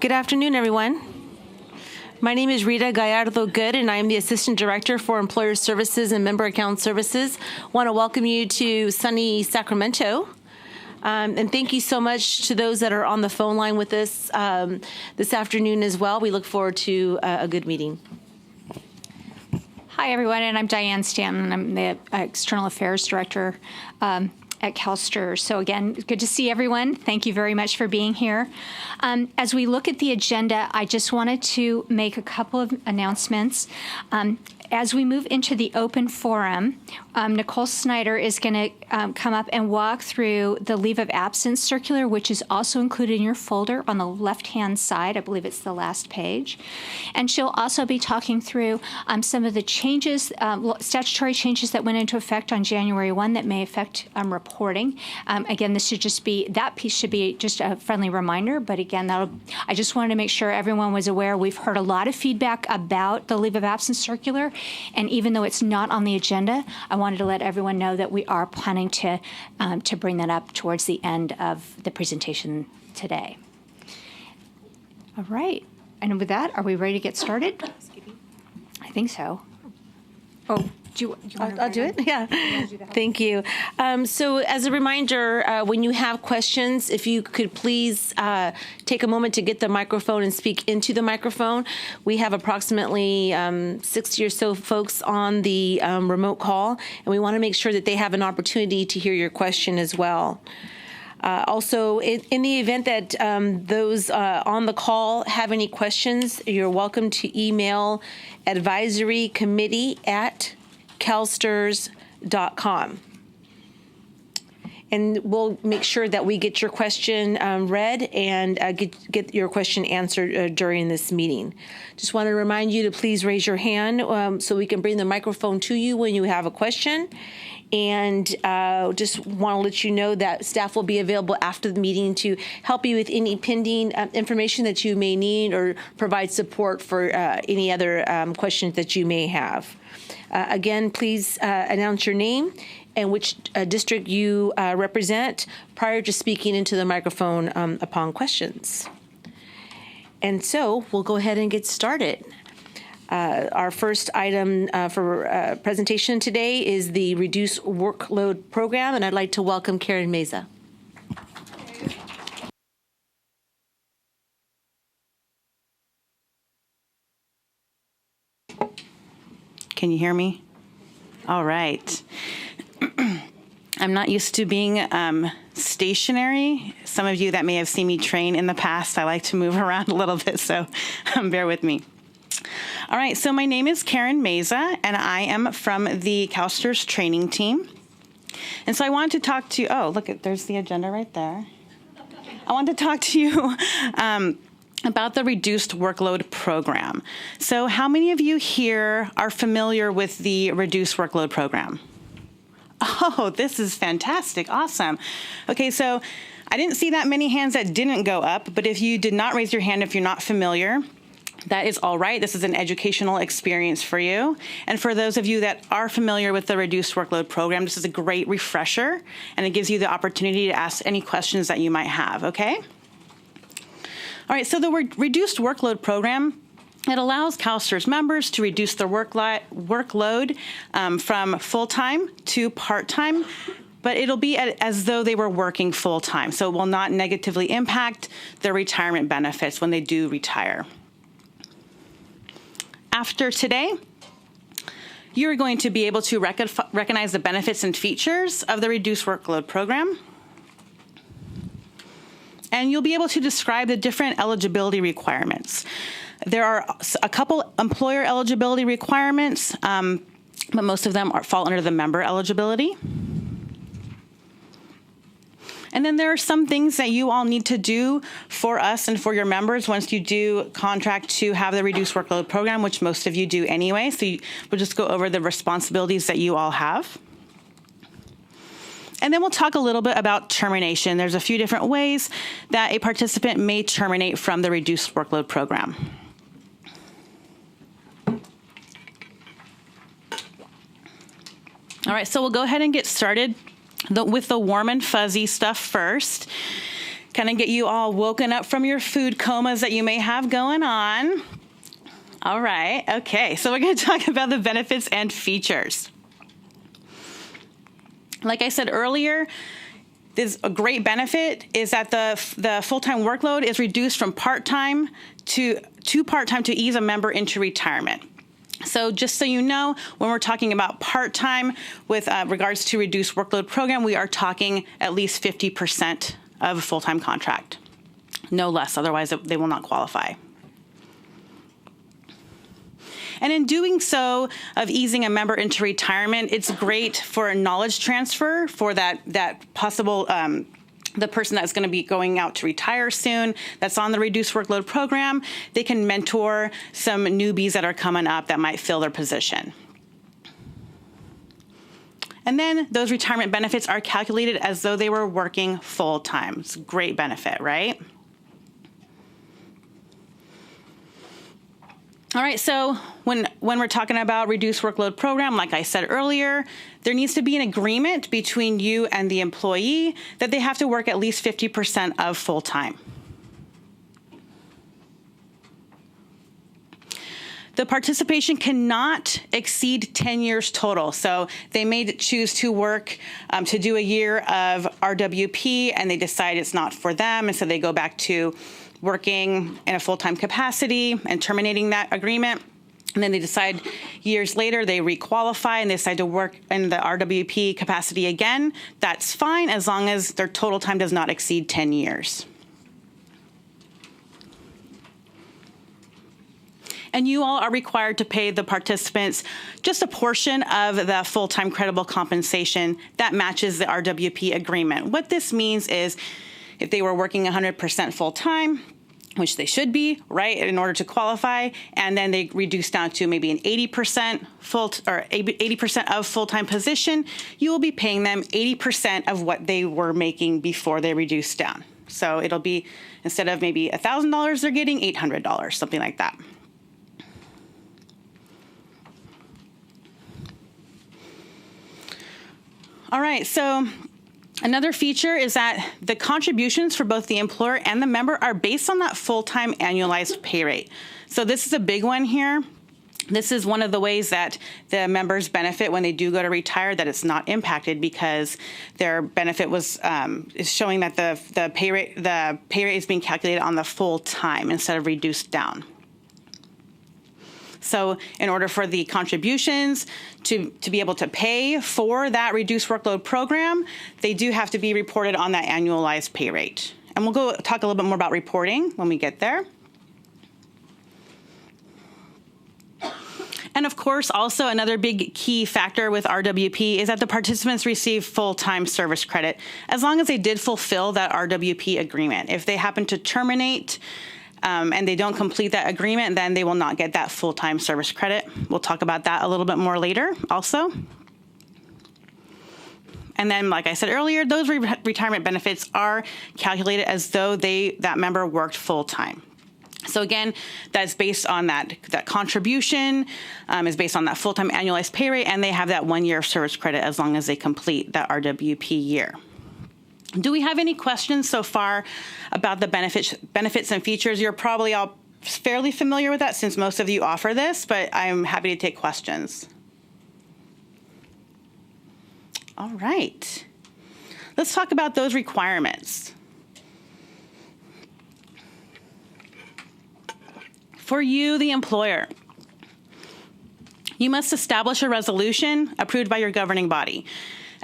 Good afternoon, everyone. My name is Rita Gallardo-Good, and I am the Assistant Director for Employer Services and Member Account Services. I want to welcome you to sunny Sacramento. And thank you so much to those that are on the phone line with us this afternoon as well. We look forward to a good meeting. Hi, everyone, and I'm Diane Stanton. I'm the External Affairs Director at CalSTRS. So again, good to see everyone. Thank you very much for being here. As we look at the agenda, I just wanted to make a couple of announcements. As we move into the open forum, Nicole Snyder is going to come up and walk through the leave of absence circular, which is also included in your folder on the left-hand side. I believe it's the last page. And she'll also be talking through some of the changes, statutory changes that went into effect on January 1 that may affect reporting. Again, this should just be, that piece should be just a friendly reminder, but again, I just wanted to make sure everyone was aware. We've heard a lot of feedback about the leave of absence circular. And even though it's not on the agenda, I wanted to let everyone know that we are planning to bring that up towards the end of the presentation today. All right. And with that, are we ready to get started? I think so. Oh, do you want to I'll do it? Yeah. Thank you. So as a reminder, when you have questions, if you could please take a moment to get the microphone and speak into the microphone. We have approximately 60 or so folks on the remote call, and we want to make sure that they have an opportunity to hear your question as well. Also, in the event that those on the call have any questions, you're welcome to email advisorycommittee@calstrs.com. And we'll make sure that we get your question read and get your question answered during this meeting. Just want to remind you to please raise your hand so we can bring the microphone to you when you have a question. And just want to let you know that staff will be available after the meeting to help you with any pending information that you may need or provide support for any other questions that you may have. Again, please announce your name and which district you represent prior to speaking into the microphone upon questions. And so we'll go ahead and get started. Our first item for presentation today is the Reduced Workload Program, and I'd like to welcome Karen Meza. Can you hear me? All right. I'm not used to being stationary. Some of you that may have seen me train in the past, I like to move around a little bit, so bear with me. All right, so my name is Karen Meza, and I am from the CalSTRS training team. And so I wanted to talk to you, there's the agenda right there. I wanted to talk to you about the Reduced Workload Program. So how many of you here are familiar with the Reduced Workload Program? Oh, this is fantastic. Awesome. Okay, so I didn't see that many hands that didn't go up, but if you did not raise your hand, if you're not familiar, that is all right. This is an educational experience for you. And for those of you that are familiar with the Reduced Workload Program, this is a great refresher, and it gives you the opportunity to ask any questions that you might have, okay? All right, so the Reduced Workload Program, it allows CalSTRS members to reduce their workload from full-time to part-time, but it'll be as though they were working full-time, so it will not negatively impact their retirement benefits when they do retire. After today, you're going to be able to recognize the benefits and features of the Reduced Workload Program. And you'll be able to describe the different eligibility requirements. There are a couple employer eligibility requirements, but most of them fall under the member eligibility. And then there are some things that you all need to do for us and for your members once you do contract to have the Reduced Workload Program, which most of you do anyway. So we'll just go over the responsibilities that you all have. And then we'll talk a little bit about termination. There's a few different ways that a participant may terminate from the Reduced Workload Program. All right, so we'll go ahead and get started with the warm and fuzzy stuff first. kind of get you all woken up from your food comas that you may have going on. All right, okay, so we're going to talk about the benefits and features. Like I said earlier, this a great benefit is that the full-time workload is reduced from part-time to part-time to ease a member into retirement. So just so you know, when we're talking about part-time with regards to reduced workload program, we are talking at least 50% of a full-time contract. No less, otherwise they will not qualify. And in doing so, of easing a member into retirement, it's great for a knowledge transfer for that possible, the person that's going to be going out to retire soon, that's on the reduced workload program. They can mentor some newbies that are coming up that might fill their position. And then those retirement benefits are calculated as though they were working full-time. It's a great benefit, right? All right, so when we're talking about reduced workload program, like I said earlier, there needs to be an agreement between you and the employee that they have to work at least 50% of full-time. The participation cannot exceed 10 years total. So they may choose to work to do a year of RWP and they decide it's not for them, and so they go back to working in a full-time capacity and terminating that agreement. And then they decide years later, they requalify and they decide to work in the RWP capacity again. That's fine as long as their total time does not exceed 10 years. And you all are required to pay the participants just a portion of the full-time credible compensation that matches the RWP agreement. What this means is if they were working 100% full-time, which they should be, right, in order to qualify, and then they reduce down to maybe an 80% of full-time position, you will be paying them 80% of what they were making before they reduced down. So it'll be, instead of maybe $1,000, they're getting $800, something like that. All right, so another feature is that the contributions for both the employer and the member are based on that full-time annualized pay rate. So this is a big one here. This is one of the ways that the members benefit when they do go to retire, that it's not impacted because their benefit was is showing that the pay rate is being calculated on the full time instead of reduced down. So in order for the contributions to be able to pay for that reduced workload program, they do have to be reported on that annualized pay rate. And we'll go talk a little bit more about reporting when we get there. And of course, also another big key factor with RWP is that the participants receive full-time service credit as long as they did fulfill that RWP agreement. If they happen to terminate and they don't complete that agreement, then they will not get that full-time service credit. We'll talk about that a little bit more later also. And then, like I said earlier, those retirement benefits are calculated as though that member worked full-time. So again, that's based on that contribution, is based on that full-time annualized pay rate, and they have that 1 year of service credit as long as they complete that RWP year. Do we have any questions so far about the benefits and features? You're probably all fairly familiar with that since most of you offer this, but I'm happy to take questions. All right. Let's talk about those requirements. For you, the employer, you must establish a resolution approved by your governing body.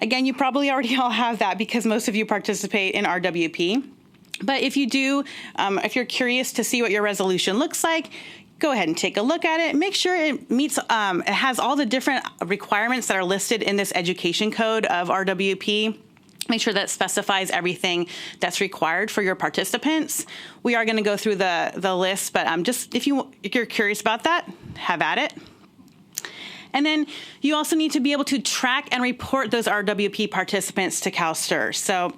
Again, you probably already all have that because most of you participate in RWP. But if you do, if you're curious to see what your resolution looks like, go ahead and take a look at it. Make sure it meets, it has all the different requirements that are listed in this education code of RWP. Make sure that specifies everything that's required for your participants. We are going to go through the list, but just if you're curious about that, have at it. And then you also need to be able to track and report those RWP participants to CalSTRS. So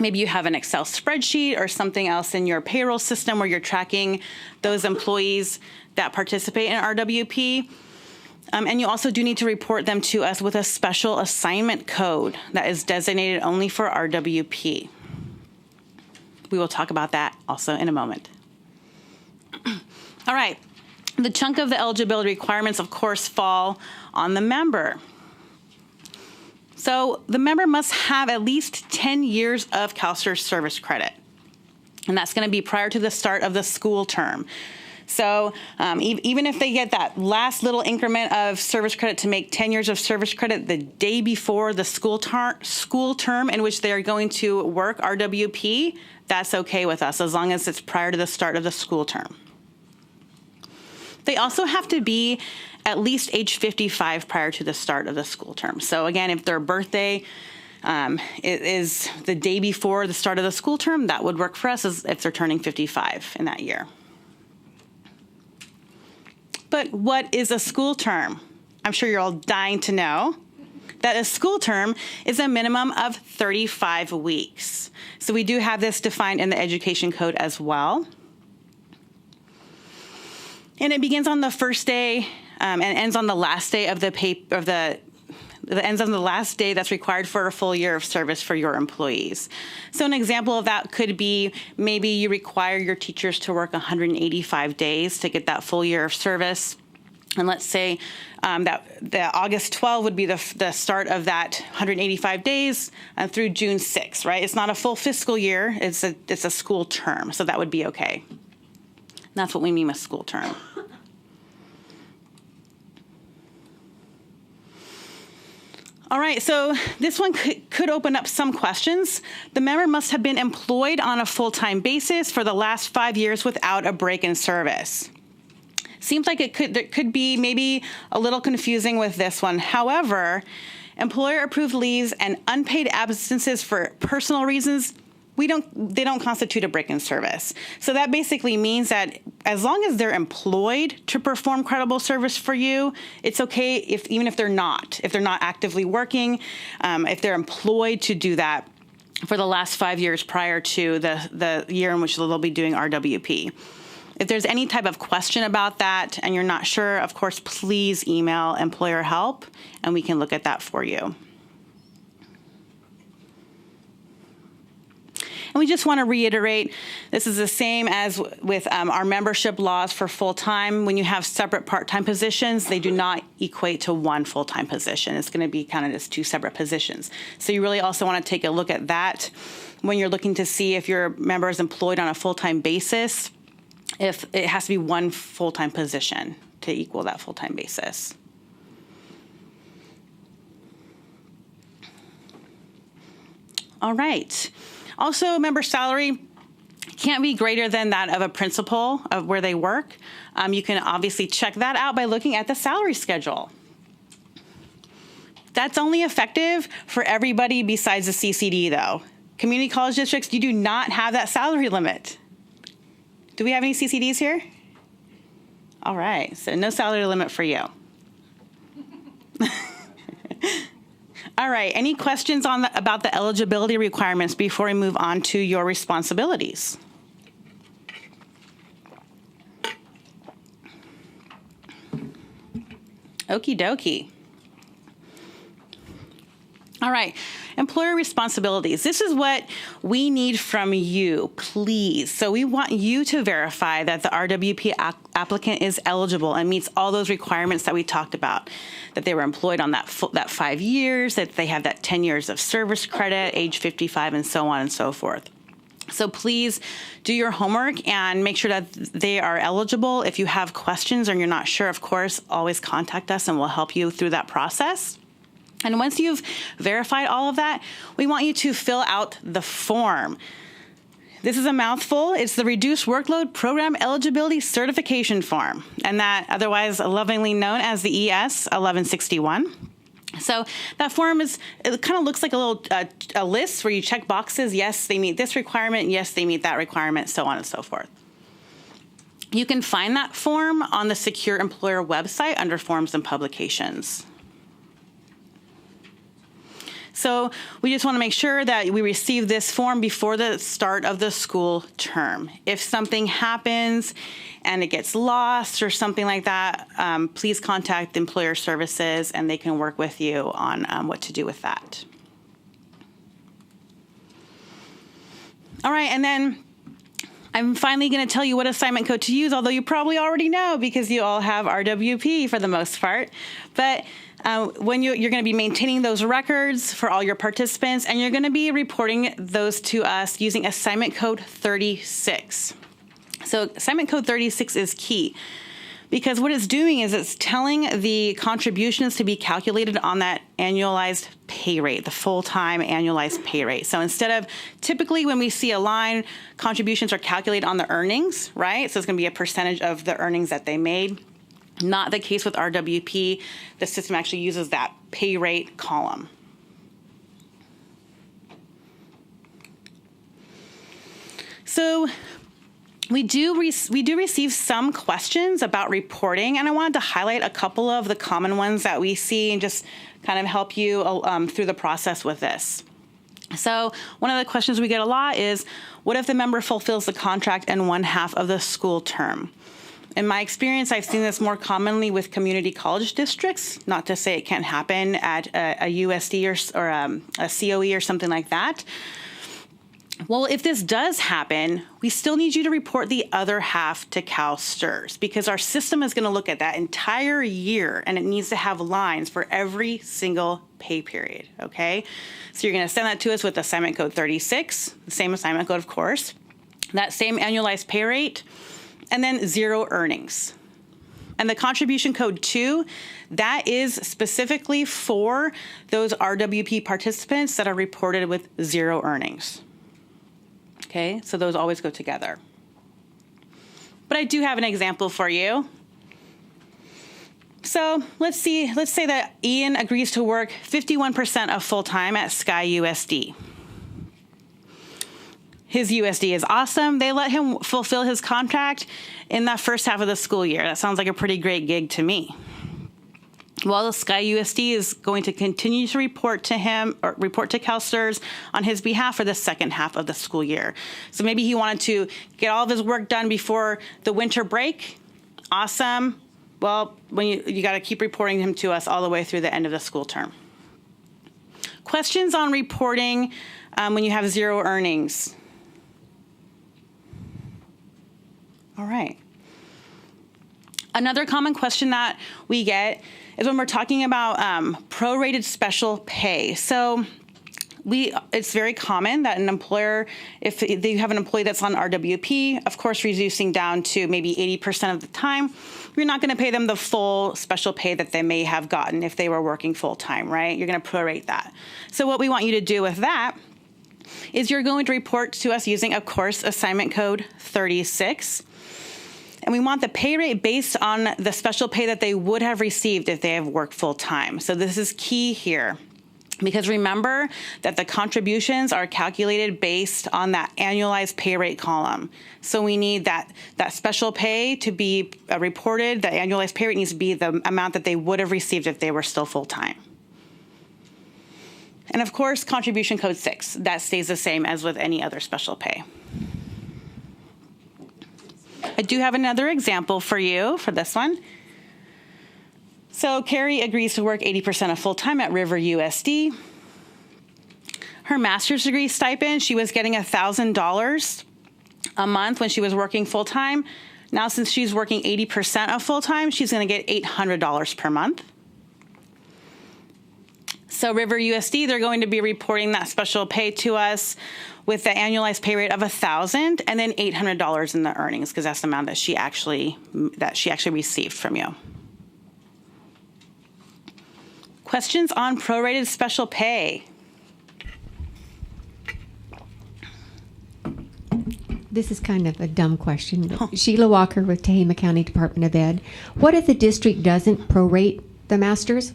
maybe you have an Excel spreadsheet or something else in your payroll system where you're tracking those employees that participate in RWP. And you also do need to report them to us with a special assignment code that is designated only for RWP. We will talk about that also in a moment. All right. The chunk of the eligibility requirements, of course, fall on the member. So the member must have at least 10 years of CalSTRS service credit. And that's going to be prior to the start of the school term. So even if they get that last little increment of service credit to make 10 years of service credit the day before the school term in which they are going to work RWP, that's okay with us as long as it's prior to the start of the school term. They also have to be at least age 55 prior to the start of the school term. So again, if their birthday is the day before the start of the school term, that would work for us as if they're turning 55 in that year. But what is a school term? I'm sure you're all dying to know that a school term is a minimum of 35 weeks. So we do have this defined in the education code as well. And it begins on the first day and ends on the last day of the ends on the last day that's required for a full year of service for your employees. So an example of that could be maybe you require your teachers to work 185 days to get that full year of service. And let's say that the August 12 would be the start of that 185 days through June 6, right? It's not a full fiscal year. It's a school term, so that would be okay. And that's what we mean with school term. All right, so this one could open up some questions. The member must have been employed on a full-time basis for the last 5 years without a break in service. Seems like it could be maybe a little confusing with this one. However, employer-approved leaves and unpaid absences for personal reasons, they don't constitute a break in service. So that basically means that as long as they're employed to perform credible service for you, it's okay even if they're not actively working, if they're employed to do that for the last 5 years prior to the year in which they'll be doing RWP. If there's any type of question about that and you're not sure, of course, please email employer help and we can look at that for you. And we just want to reiterate, this is the same as with our membership laws for full-time. When you have separate part-time positions, they do not equate to one full-time position. It's going to be counted as two separate positions. So you really also want to take a look at that when you're looking to see if your member is employed on a full-time basis, if it has to be one full-time position to equal that full-time basis. All right. Also, member salary can't be greater than that of a principal of where they work. You can obviously check that out by looking at the salary schedule. That's only effective for everybody besides the CCD, though. Community college districts, you do not have that salary limit. Do we have any CCDs here? All right, so no salary limit for you. All right, any questions about the eligibility requirements before we move on to your responsibilities? Okie dokie. All right, employer responsibilities. This is what we need from you, please. So we want you to verify that the RWP applicant is eligible and meets all those requirements that we talked about, that they were employed on that 5 years, that they have that 10 years of service credit, age 55, and so on and so forth. So please do your homework and make sure that they are eligible. If you have questions or you're not sure, of course, always contact us and we'll help you through that process. And once you've verified all of that, we want you to fill out the form. This is a mouthful. It's the Reduced Workload Program Eligibility Certification Form, and that otherwise lovingly known as the ES 1161. So that form it kind of looks like a list where you check boxes. Yes, they meet this requirement. Yes, they meet that requirement, so on and so forth. You can find that form on the Secure Employer website under Forms and Publications. So we just want to make sure that we receive this form before the start of the school term. If something happens and it gets lost or something like that, please contact Employer Services and they can work with you on what to do with that. All right, and then I'm finally going to tell you what assignment code to use, although you probably already know because you all have RWP for the most part. But when you're going to be maintaining those records for all your participants, and you're going to be reporting those to us using assignment code 36. So assignment code 36 is key, because what it's doing is it's telling the contributions to be calculated on that annualized pay rate, the full-time annualized pay rate. So instead of typically when we see a line, contributions are calculated on the earnings, right? So it's going to be a percentage of the earnings that they made. Not the case with RWP. The system actually uses that pay rate column. So we do receive some questions about reporting, and I wanted to highlight a couple of the common ones that we see and just kind of help you through the process with this. So one of the questions we get a lot is, what if the member fulfills the contract in 1/2 of the school term? In my experience, I've seen this more commonly with community college districts, not to say it can't happen at a USD or a COE or something like that. Well, if this does happen, we still need you to report the other half to CalSTRS, because our system is going to look at that entire year, and it needs to have lines for every single pay period, okay? So you're going to send that to us with assignment code 36, the same assignment code, of course, that same annualized pay rate, and then 0 earnings. And the contribution code 2, that is specifically for those RWP participants that are reported with 0 earnings. Okay, so those always go together. But I do have an example for you. So let's say that Ian agrees to work 51% of full-time at Sky USD. His USD is awesome. They let him fulfill his contract in that first half of the school year. That sounds like a pretty great gig to me. Well, the Sky USD is going to continue to report to him or report to CalSTRS on his behalf for the second half of the school year. So maybe he wanted to get all of his work done before the winter break. Awesome. Well, when you got to keep reporting him to us all the way through the end of the school term. Questions on reporting when you have 0 earnings? All right. Another common question that we get is when we're talking about prorated special pay. So it's very common that an employer, if they have an employee that's on RWP, of course, reducing down to maybe 80% of the time, you're not going to pay them the full special pay that they may have gotten if they were working full time, right? You're going to prorate that. So what we want you to do with that is you're going to report to us using, of course, assignment code 36. And we want the pay rate based on the special pay that they would have received if they have worked full time. So this is key here, because remember that the contributions are calculated based on that annualized pay rate column. So we need that special pay to be reported. The annualized pay rate needs to be the amount that they would have received if they were still full time. And of course, contribution code 6, that stays the same as with any other special pay. I do have another example for you for this one. So Carrie agrees to work 80% of full-time at River USD. Her master's degree stipend, she was getting $1,000 a month when she was working full-time. Now, since she's working 80% of full-time, she's going to get $800 per month. So River USD, they're going to be reporting that special pay to us with the annualized pay rate of $1,000 and then $800 in the earnings, because that's the amount that she actually received from you. Questions on prorated special pay? This is kind of a dumb question, but Sheila Walker with Tehama County Department of Ed. What if the district doesn't prorate the masters?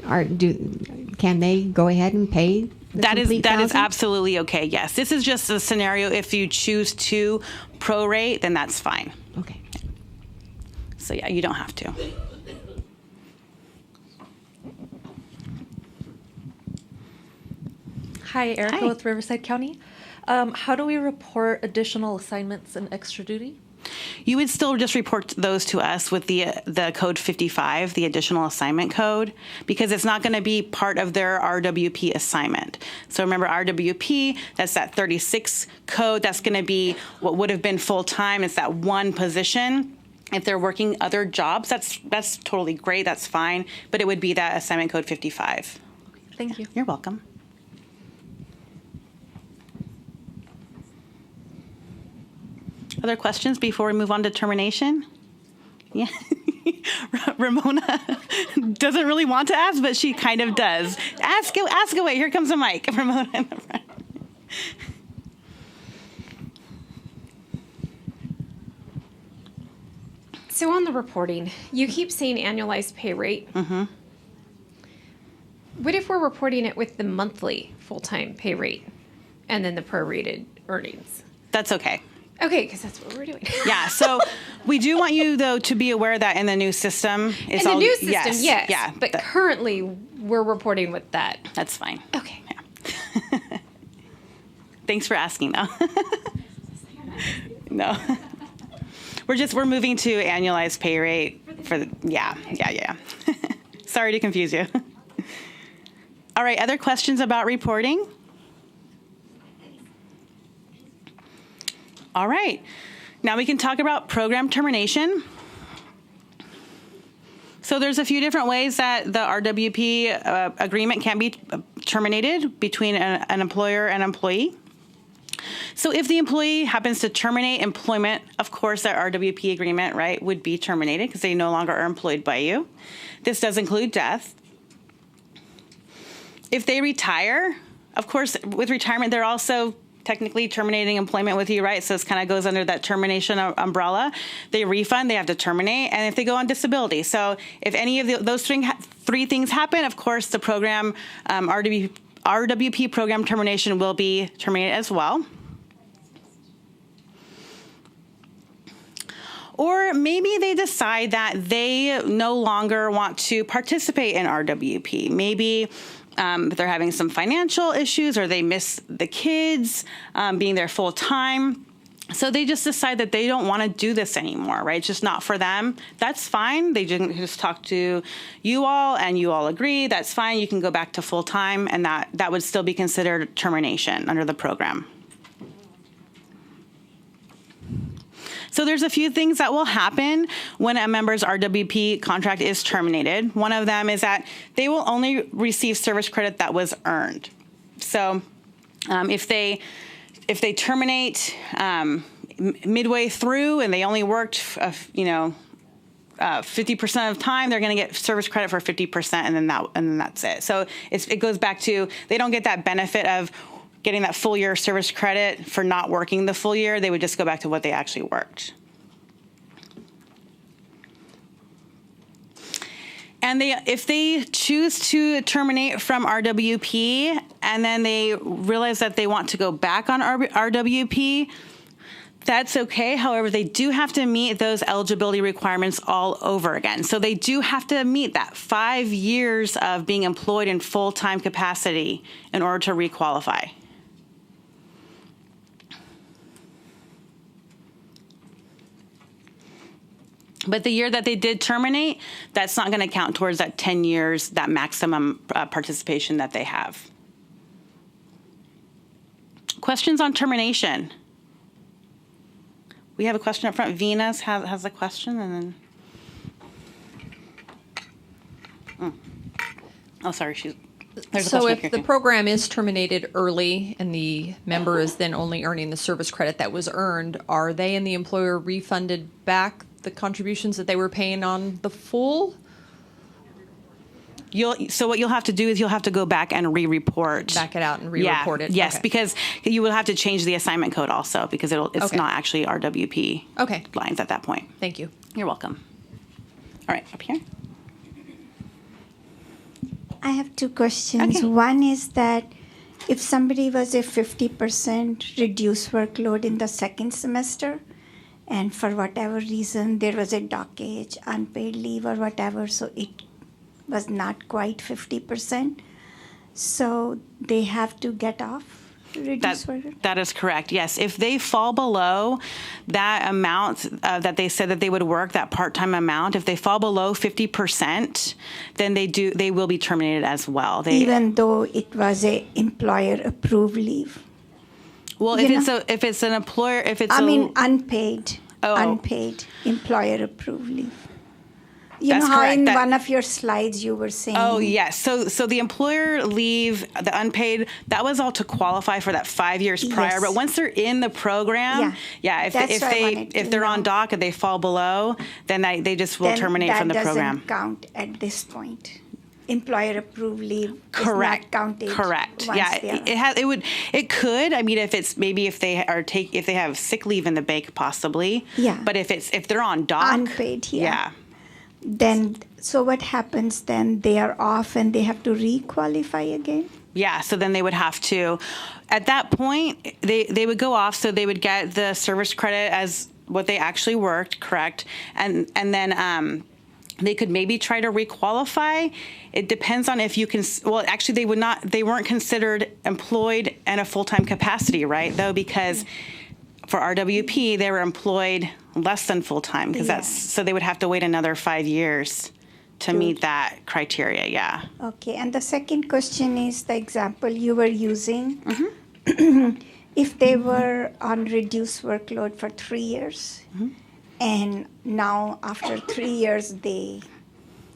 Can they go ahead and pay? That is absolutely okay. Yes, this is just a scenario. If you choose to prorate, then that's fine. Okay. So yeah, you don't have to. Hi, Erica Hi. with Riverside County. How do we report additional assignments and extra duty? you would still just report those to us with the code 55, the additional assignment code, because it's not going to be part of their RWP assignment. So remember, RWP, that's that 36 code. That's going to be what would have been full-time. It's that one position. If they're working other jobs, that's totally great. That's fine. But it would be that assignment code 55. Thank you. You're welcome. Other questions before we move on to termination? Yeah. Ramona doesn't really want to ask, but she kind of does. Ask away. Here comes a mic. Ramona in the front. So on the reporting, you keep saying annualized pay rate. Mm-hmm. What if we're reporting it with the monthly full-time pay rate and then the prorated earnings? That's okay. Okay, because that's what we're doing. Yeah, so we do want you, though, to be aware that in the new system, it's In the all, new system, yes. Yeah, But currently, we're reporting with that. that's fine. Okay. Yeah. Thanks for asking, though. No. We're moving to annualized pay rate yeah. Sorry to confuse you. All right, other questions about reporting? All right, now we can talk about program termination. So there's a few different ways that the RWP agreement can be terminated between an employer and employee. So if the employee happens to terminate employment, of course, that RWP agreement, right, would be terminated because they no longer are employed by you. This does include death. If they retire, of course, with retirement, they're also technically terminating employment with you, right? So it kind of goes under that termination umbrella. They refund, they have to terminate, and if they go on disability. So if any of those three things happen, of course, the program, RWP program termination will be terminated as well. Or maybe they decide that they no longer want to participate in RWP. Maybe they're having some financial issues, or they miss the kids being there full time. So they just decide that they don't want to do this anymore, right? It's just not for them. That's fine. They didn't just talk to you all and you all agree. That's fine. You can go back to full time, and that would still be considered termination under the program. So there's a few things that will happen when a member's RWP contract is terminated. One of them is that they will only receive service credit that was earned. So if they terminate midway through and they only worked 50% of the time, they're going to get service credit for 50%, and then that's it. So it goes back to, they don't get that benefit of getting that full year service credit for not working the full year. They would just go back to what they actually worked. And if they choose to terminate from RWP and then they realize that they want to go back on RWP, that's okay. However, they do have to meet those eligibility requirements all over again. So they do have to meet that 5 years of being employed in full-time capacity in order to requalify. But the year that they did terminate, that's not going to count towards that 10 years, that maximum participation that they have. Questions on termination? We have a question up front. Venus has a question, and then... Oh, sorry. There's a So question if here. the program is terminated early and the member is then only earning the service credit that was earned, are they and the employer refunded back the contributions that they were paying on the full? So what you'll have to do is you'll have to go back and re-report. Back it out and re-report it? Yes, Okay. because you will have to change the assignment code also, because it's Okay. not actually RWP Okay. lines at that point. Thank you. You're welcome. All right, up here. I have two questions. Okay. One is that if somebody was a 50% reduced workload in the second semester, and for whatever reason there was a dockage, unpaid leave or whatever, so it was not quite 50%, so they have to get off? reduced workload? That is correct. Yes, if they fall below that amount that they said that they would work, that part-time amount, if they fall below 50%, then they will be terminated as well. Even though it was a employer-approved leave. Well, if it's an employer, if it's unpaid, Oh. unpaid employer-approved leave. You That's know how correct. in one of your slides you were saying. Oh, yes. So the employer leave, the unpaid, that was all to qualify for that 5 years prior. Yes. But once they're in the program, if they're on dock and they fall below, then they just will then terminate from the program. That doesn't count at this point. Employer-approved leave Correct. is not counted. Correct. Once Yeah, they are. it could. I mean, if they have sick leave in the bank, possibly. Yeah. But if they're on dock, Unpaid, yeah. yeah. Then, so what happens then? They are off and they have to re-qualify again? Yeah, so then they would have to, at that point, they would go off, so they would get the service credit as what they actually worked, correct? And then they could maybe try to requalify. It depends on if you can, well, actually they weren't considered employed in a full-time capacity, right? Though, because for RWP, they were employed less than full-time, because so they would have to wait another 5 years to meet that criteria, yeah. Okay, and the second question is the example you were using. If they were on reduced workload for 3 years, and now after 3 years they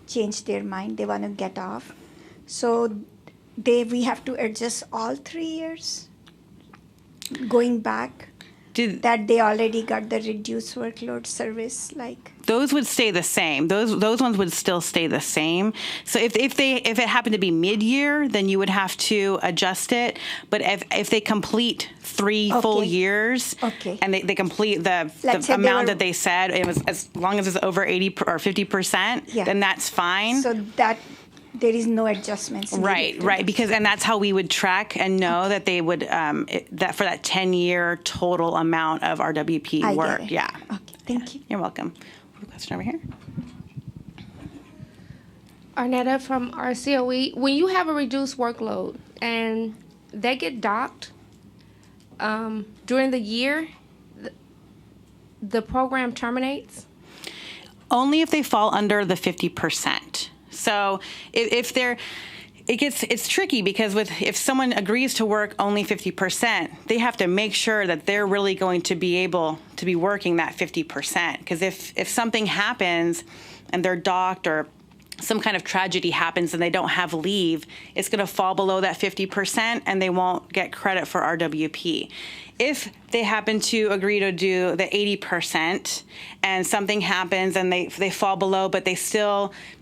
change their mind, they want to get off, so we have to adjust all 3 years going back? That they already got the reduced workload service, like those would stay the same. Those ones would still stay the same. So if it happened to be mid-year, then you would have to adjust it. But if they complete 3 full years, and they complete the amount that they said, it was as long as it's over 80 or 50%, then that's fine. So that there is no adjustments. Right, because and that's how we would track and know that they would that for that 10-year total amount of RWP work. Get it. Yeah. Okay, thank you. You're welcome. We have a question over here. Arnetta from RCOE. When you have a reduced workload and they get docked during the year, the program terminates? Only if they fall under the 50%. So it's tricky, because if someone agrees to work only 50%, they have to make sure that they're really going to be able to be working that 50%. Because if something happens and they're docked, or some kind of tragedy happens and they don't have leave, it's going to fall below that 50% and they won't get credit for RWP. If they happen to agree to do the 80% and something happens and they fall below, but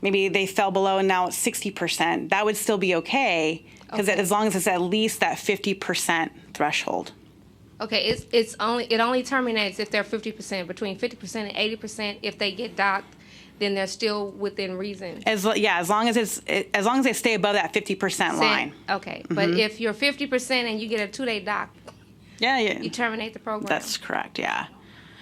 maybe they fell below and now it's 60%, that would still be okay, because as long as it's at least that 50% threshold. Okay, it only terminates if they're 50%. Between 50% and 80%, if they get docked, then they're still within reason. As long as they stay above that 50% line. Okay, but if you're 50% and you get a 2-day dock, you terminate the program. That's correct. Yeah.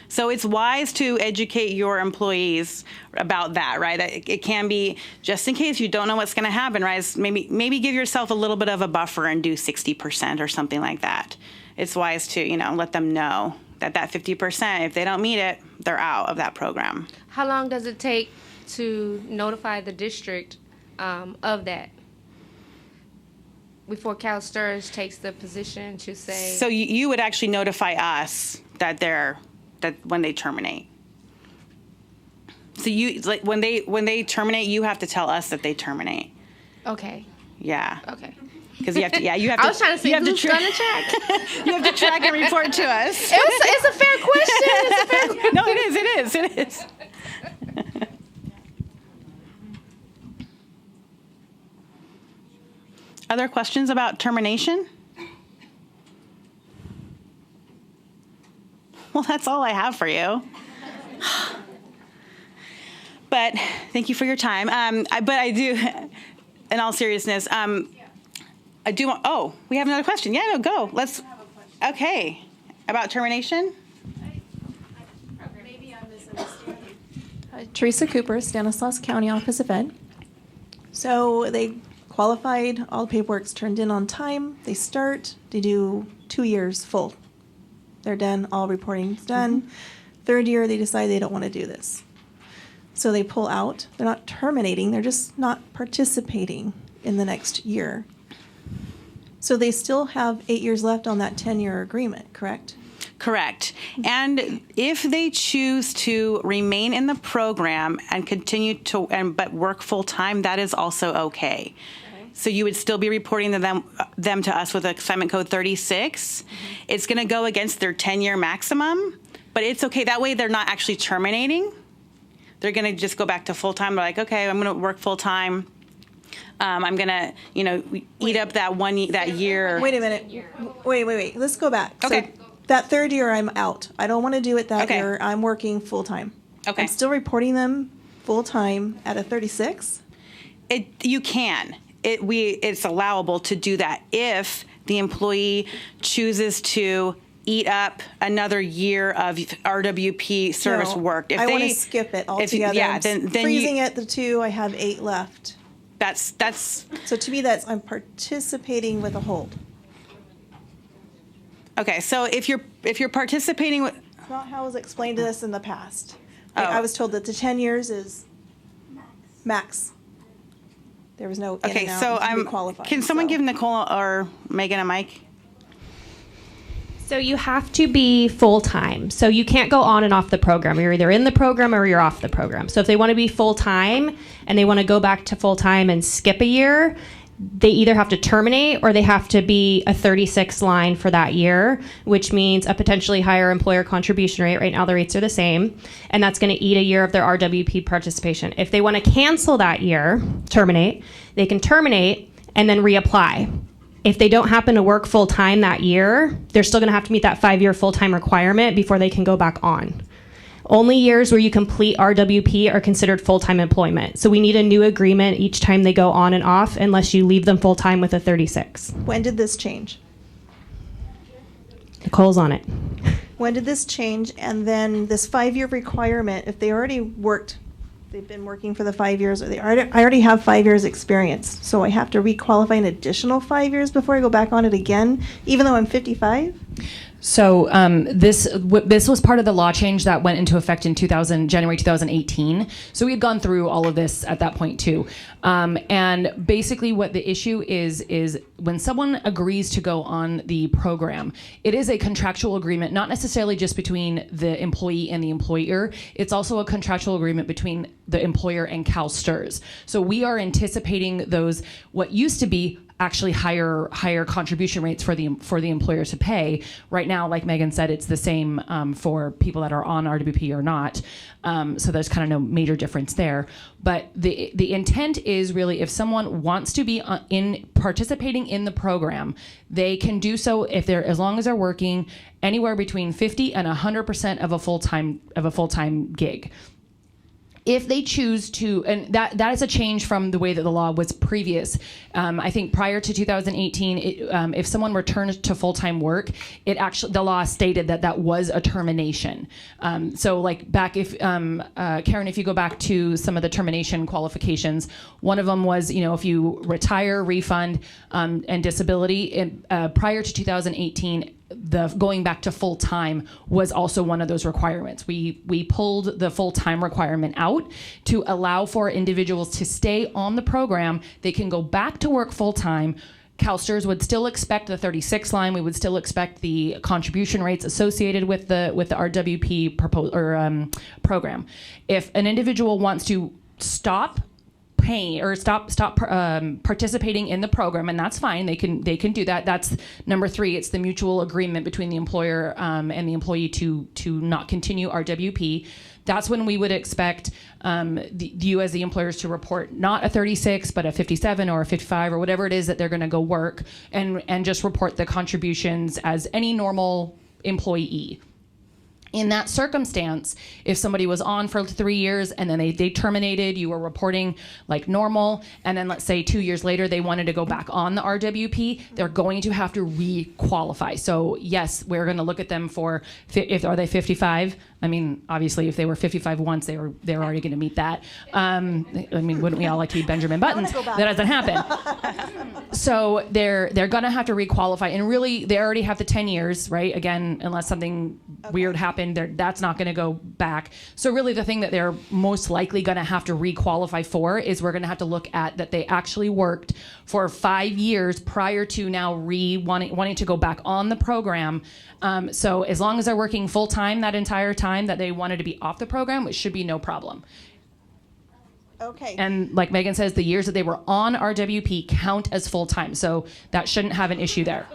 So it's wise to educate your employees about that, right? It can be, just in case you don't know what's going to happen, right? Maybe give yourself a little bit of a buffer and do 60% or something like that. It's wise to let them know that 50%, if they don't meet it, they're out of that program. How long does it take to notify the district of that before CalSTRS takes the position to say? So you would actually notify us that when they terminate. So when they terminate, you have to tell us that they terminate. Okay. Yeah. Okay. Because you have to. Yeah, you have to. I was trying to see who's going to track. You have to track and report to us. It's a fair question. It's a fair question. No, it is. Other questions about termination? Well, that's all I have for you. But thank you for your time. But I do, in all seriousness, I do want, we have another question. Yeah, no, go. Let's, okay. About termination? Maybe I'm misunderstanding. Teresa Cooper, Stanislaus County Office of Ed. So they qualified, all the paperwork's turned in on time, they start, they do 2 years full. They're done, all reporting's done. Third year, they decide they don't want to do this. So they pull out. They're not terminating, they're just not participating in the next year. So they still have 8 years left on that 10-year agreement, correct? Correct. And if they choose to remain in the program and continue to, but work full time, that is also okay. So you would still be reporting them to us with assignment code 36. It's going to go against their 10-year maximum, but it's okay. That way they're not actually terminating. They're going to just go back to full time. They're like, okay, I'm going to work full time. I'm going to, eat up that year. Wait a minute. Wait. Let's go back. Okay. So that third year, I'm out. I don't want to do it that Okay. year. I'm working full time. Okay. I'm still reporting them full time at a 36. You can. It's allowable to do that if the employee chooses to eat up another year of RWP service No, work. If I want to they- skip it if- altogether. yeah, I'm then freezing you, at the 2. I have 8 left. that's So to me, I'm participating with a hold. okay. So if you're participating with, It's not how it was explained to us in the past. Oh. I was told that the 10 years is max. There was no in okay. and out. So You requalify, can someone so. give Nicole or Megan a mic? So you have to be full-time. So you can't go on and off the program. You're either in the program or you're off the program. So if they want to be full-time and they want to go back to full-time and skip a year, they either have to terminate or they have to be a 36 line for that year, which means a potentially higher employer contribution rate. Right now the rates are the same, and that's going to eat a year of their RWP participation. If they want to cancel that year, terminate, they can terminate and then reapply. If they don't happen to work full-time that year, they're still going to have to meet that 5-year full-time requirement before they can go back on. Only years where you complete RWP are considered full-time employment. So we need a new agreement each time they go on and off unless you leave them full-time with a 36. When did this change? Nicole's on it. When did this change? And then this 5-year requirement, if they already worked, they've been working for the 5 years, or I already have 5 years experience, so I have to requalify an additional 5 years before I go back on it again, even though I'm 55? So this was part of the law change that went into effect in January 2018. So we had gone through all of this at that point too. And basically what the issue is when someone agrees to go on the program, it is a contractual agreement, not necessarily just between the employee and the employer. It's also a contractual agreement between the employer and CalSTRS. So we are anticipating those, what used to be actually higher contribution rates for the employer to pay. Right now, like Megan said, it's the same for people that are on RWP or not. So there's kind of no major difference there. But the intent is really if someone wants to be participating in the program, they can do so as long as they're working anywhere between 50 and 100% of a full-time gig. If they choose to, and that is a change from the way that the law was previous. I think prior to 2018, if someone returned to full-time work, the law stated that was a termination. So like back Karen, if you go back to some of the termination qualifications, one of them was, if you retire, refund, and disability prior to 2018, the going back to full-time was also one of those requirements. We pulled the full-time requirement out to allow for individuals to stay on the program. They can go back to work full-time. CalSTRS would still expect the 36 line. We would still expect the contribution rates associated with the RWP program. If an individual wants to stop paying or stop participating in the program, and that's fine. They can do that. That's number 3. It's the mutual agreement between the employer and the employee to not continue RWP. That's when we would expect you as the employers to report not a 36, but a 57 or a 55 or whatever it is that they're going to go work, and just report the contributions as any normal employee. In that circumstance, if somebody was on for 3 years and then they terminated, you were reporting like normal, and then let's say 2 years later they wanted to go back on the RWP, they're going to have to re-qualify. So yes, we're going to look at them for, are they 55? I mean, obviously, if they were 55 once, they're already going to meet that. I mean, wouldn't we all like to be Benjamin Buttons? That doesn't happen. So they're going to have to requalify, and really, they already have the 10 years, right? Again, unless something weird happened, that's not going to go back. So really, the thing that they're most likely going to have to requalify for is we're going to have to look at that they actually worked for 5 years prior to now wanting to go back on the program. So as long as they're working full time that entire time that they wanted to be off the program, it should be no problem. Okay. And like Megan says, the years that they were on RWP count as full time, so that shouldn't have an issue there.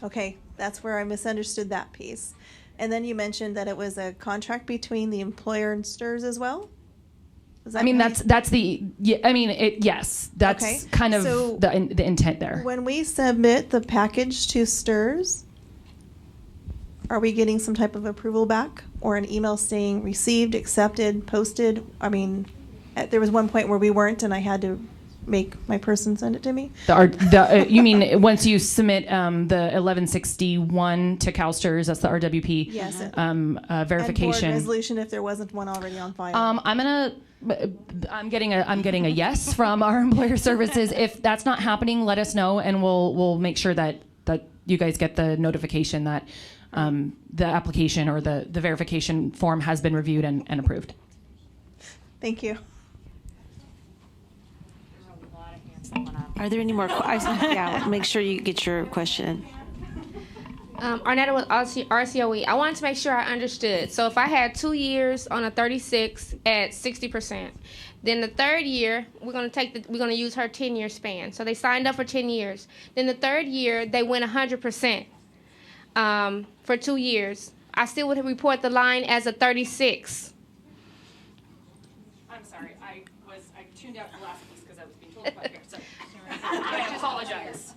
Okay, that's where I misunderstood that piece. And then you mentioned that it was a contract between the employer and STRS as well? I mean, that's the, yeah, I mean, yes, that's Okay. kind of So the intent there. when we submit the package to STRS, are we getting some type of approval back or an email saying received, accepted, posted? I mean, there was one point where we weren't, and I had to make my person send it to me. You mean once you submit the 1161 to CalSTRS, that's the RWP Yes. verification. And board resolution if there wasn't one already on file. I'm getting a yes from our employer services. If that's not happening, let us know, and we'll make sure that you guys get the notification that the application or the verification form has been reviewed and approved. Thank you. Are there any more questions? Yeah, make sure you get your question. Arnetta with RCOE. I wanted to make sure I understood. So if I had 2 years on a 36 at 60%, then the third year we're going to use her 10-year span. So they signed up for 10 years. Then the third year they went 100% for 2 years. I still would report the line as a 36. I'm sorry, I tuned out the last piece because I was being told about here. So I apologize.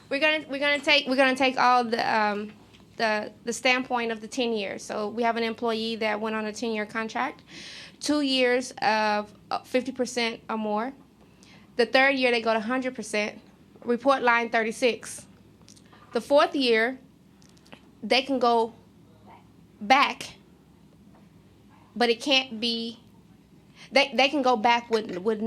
We're gonna take all the standpoint of the 10 years. So we have an employee that went on a 10-year contract, 2 years of 50% or more. The third year they go to 100%. Report line 36. The fourth year they can go back, but it can't be. They can go back with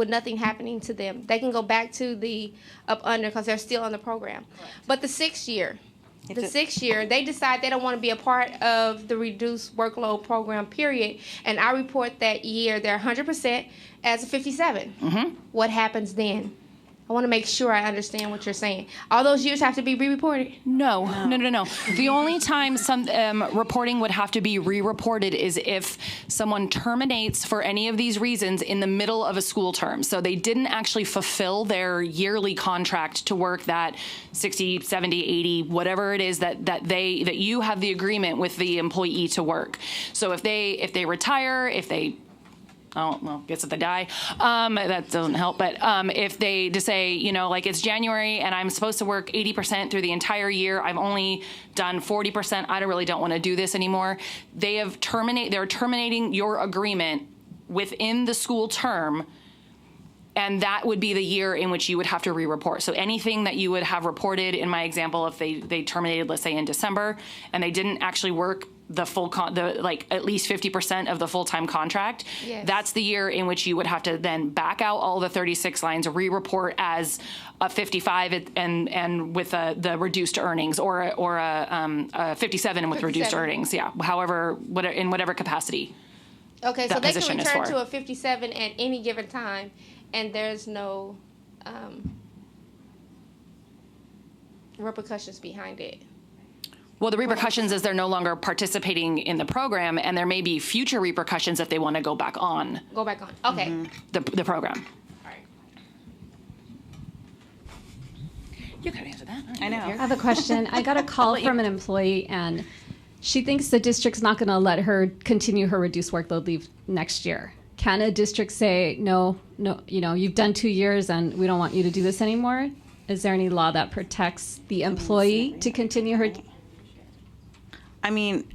nothing happening to them. They can go back to the up under because they're still on the program. Correct. But the sixth year, they decide they don't want to be a part of the reduced workload program, period. And I report that year they're 100% as a 57. Mm-hmm. What happens then? I want to make sure I understand what you're saying. All those years have to be re-reported? No. The only time some reporting would have to be re-reported is if someone terminates for any of these reasons in the middle of a school term. So they didn't actually fulfill their yearly contract to work that 60, 70, 80, whatever it is that you have the agreement with the employee to work. So if they retire, if they guess if they die, that doesn't help. But if they just say, like it's January and I'm supposed to work 80% through the entire year, I've only done 40%, I really don't want to do this anymore. They're terminating your agreement within the school term, and that would be the year in which you would have to re-report. So anything that you would have reported, in my example, if they terminated, let's say in December, and they didn't actually work the full at least 50% of the full-time contract, yes, that's the year in which you would have to then back out all the 36 lines, re-report as a 55 and with the reduced earnings, or a 57 with reduced earnings. Yeah, however, in whatever capacity. Okay, so they can return to a 57 at any given time, and there's no repercussions behind it. Well, the repercussions is they're no longer participating in the program, and there may be future repercussions if they want to go back on. Okay. Mm-hmm. The program. All right. You could answer that. I know. I have a question. I got a call from an employee, and she thinks the district's not going to let her continue her reduced workload leave next year. Can a district say, no, you've done 2 years and we don't want you to do this anymore? Is there any law that protects the employee to continue her? I mean,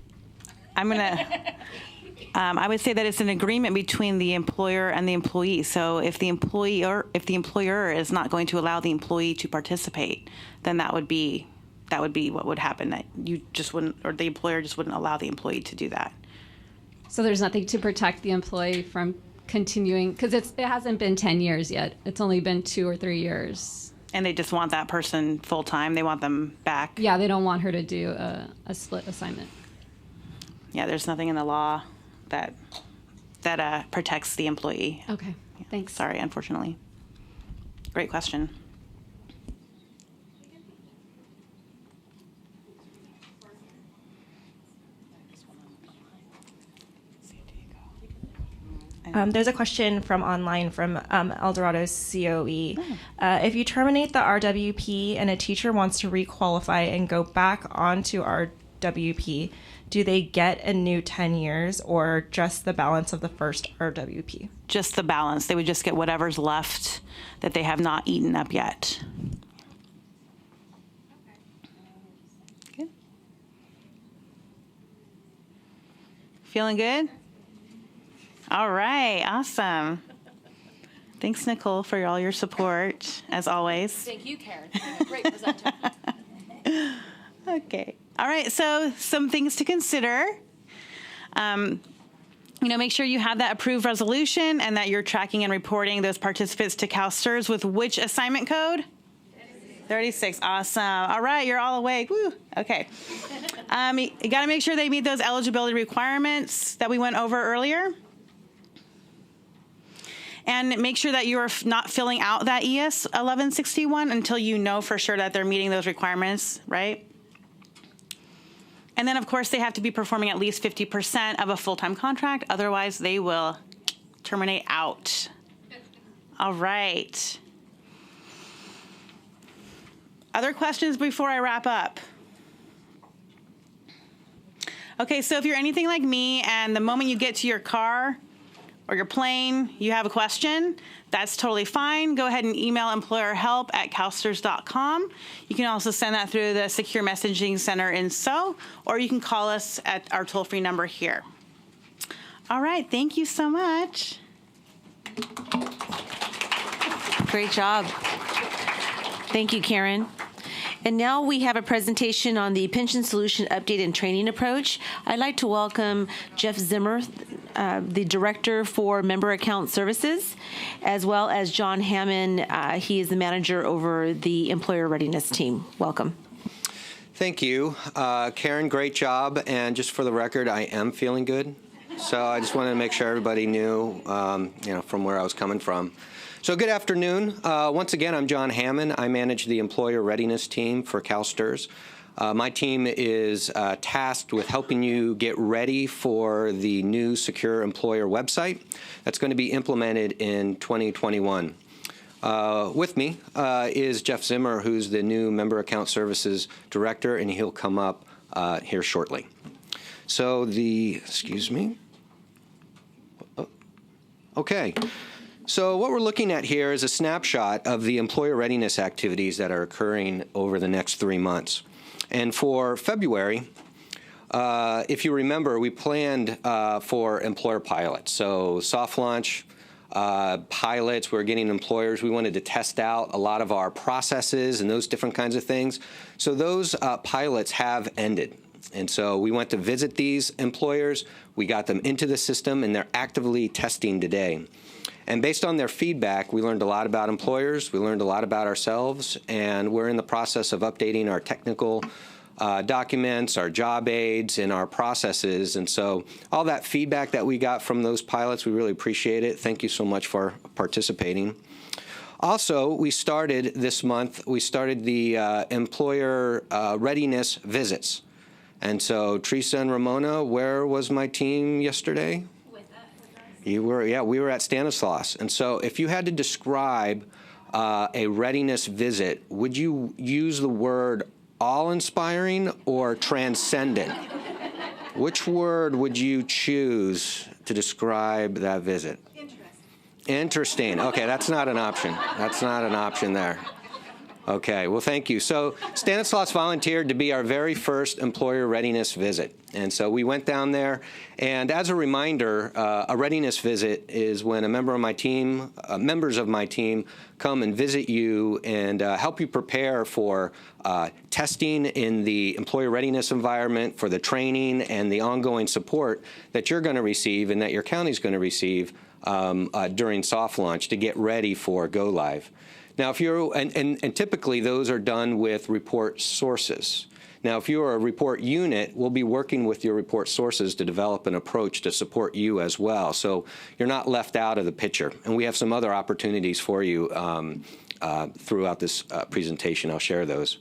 I would say that it's an agreement between the employer and the employee. So if the employer is not going to allow the employee to participate, then that would be what would happen. That you just wouldn't, or the employer just wouldn't allow the employee to do that. So there's nothing to protect the employee from continuing, because it hasn't been 10 years yet. It's only been 2 or 3 years. And they just want that person full time. They want them back. Yeah, they don't want her to do a split assignment. Yeah, there's nothing in the law that protects the employee. Okay, thanks. Sorry, unfortunately. Great question. There's a question from online from Eldorado's COE. If you terminate the RWP and a teacher wants to requalify and go back onto RWP, do they get a new 10 years or just the balance of the first RWP? Just the balance. They would just get whatever's left that they have not eaten up yet. Good. Feeling good? All right, awesome. Thanks, Nicole, for all your support, as always. Thank you, Karen. You're a great presenter. Okay. All right, so some things to consider. Make sure you have that approved resolution and that you're tracking and reporting those participants to CalSTRS with which assignment code? 36. Awesome. All right, you're all awake. Woo. Okay. You got to make sure they meet those eligibility requirements that we went over earlier. And make sure that you're not filling out that ES 1161 until you know for sure that they're meeting those requirements, right? And then, of course, they have to be performing at least 50% of a full-time contract. Otherwise, they will terminate out. All right. Other questions before I wrap up? Okay, so if you're anything like me and the moment you get to your car or your plane, you have a question, that's totally fine. Go ahead and email employerhelp@calstrs.com. You can also send that through the secure messaging center in SO, or you can call us at our toll-free number here. All right, thank you so much. Great job. Thank you, Karen. And now we have a presentation on the pension solution update and training approach. I'd like to welcome Jeff Zimmer, the Director for Member Account Services, as well as John Hammond. He is the manager over the Employer Readiness team. Welcome. Thank you. Karen, great job. And just for the record, I am feeling good. So I just wanted to make sure everybody knew, from where I was coming from. So good afternoon. Once again, I'm John Hammond. I manage the Employer Readiness team for CalSTRS. My team is tasked with helping you get ready for the new Secure Employer website that's going to be implemented in 2021. With me is Jeff Zimmer, who's the new Member Account Services Director, and he'll come up here shortly. So excuse me. Okay. So what we're looking at here is a snapshot of the employer readiness activities that are occurring over the next 3 months. And for February, if you remember, we planned for employer pilots. So soft launch pilots, we were getting employers. We wanted to test out a lot of our processes and those different kinds of things. So those pilots have ended. And so we went to visit these employers. We got them into the system, and they're actively testing today. And based on their feedback, we learned a lot about employers, we learned a lot about ourselves, and we're in the process of updating our technical documents, our job aids, and our processes. And so all that feedback that we got from those pilots, we really appreciate it. Thank you so much for participating. Also, we started this month, the employer readiness visits. And so Teresa and Ramona, where was my team yesterday? You were, yeah, we were at Stanislaus. And so if you had to describe a readiness visit, would you use the word awe-inspiring or transcendent? Which word would you choose to describe that visit? Interesting. Okay, that's not an option. That's not an option there. Okay, well, thank you. So Stanislaus volunteered to be our very first employer readiness visit. And so we went down there. And as a reminder, a readiness visit is when a member of my team, members of my team, come and visit you and help you prepare for testing in the employer readiness environment, for the training and the ongoing support that you're going to receive and that your county's going to receive during soft launch to get ready for go live. Now, if you're, and typically those are done with report sources. Now, if you're a report unit, we'll be working with your report sources to develop an approach to support you as well. So you're not left out of the picture. And we have some other opportunities for you throughout this presentation. I'll share those.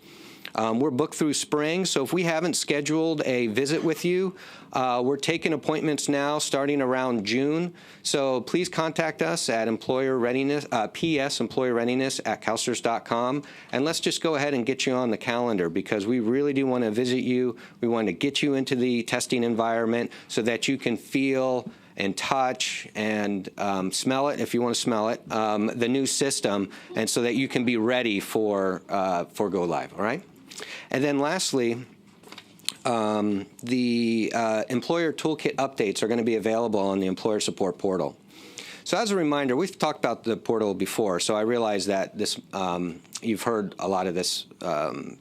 We're booked through spring, so if we haven't scheduled a visit with you, we're taking appointments now starting around June. So please contact us at employer readiness, employer readiness at CalSTRS.com, and let's just go ahead and get you on the calendar because we really do want to visit you. We want to get you into the testing environment so that you can feel and touch and smell it, if you want to smell it, the new system, and so that you can be ready for go live. All right. And then lastly, the employer toolkit updates are going to be available on the employer support portal. So as a reminder, we've talked about the portal before, so I realize that this you've heard a lot of this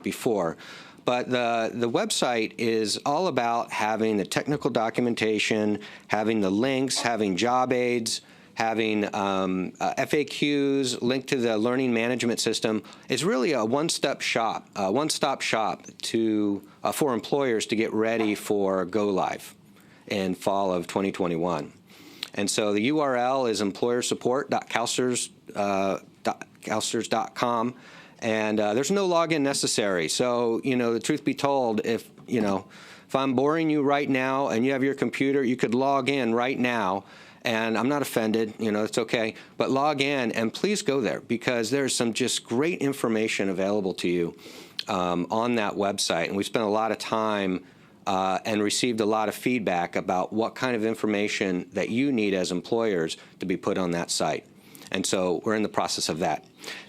before. But the website is all about having the technical documentation, having the links, having job aids, having FAQs linked to the learning management system. It's really a one-stop shop to for employers to get ready for go live in fall of 2021. And so the URL is employersupport.calstrs.com. And there's no login necessary. So, the truth be told, if I'm boring you right now and you have your computer, you could log in right now. And I'm not offended, it's okay. But log in and please go there because there's some just great information available to you on that website. And we spent a lot of time and received a lot of feedback about what kind of information that you need as employers to be put on that site. And so we're in the process of that.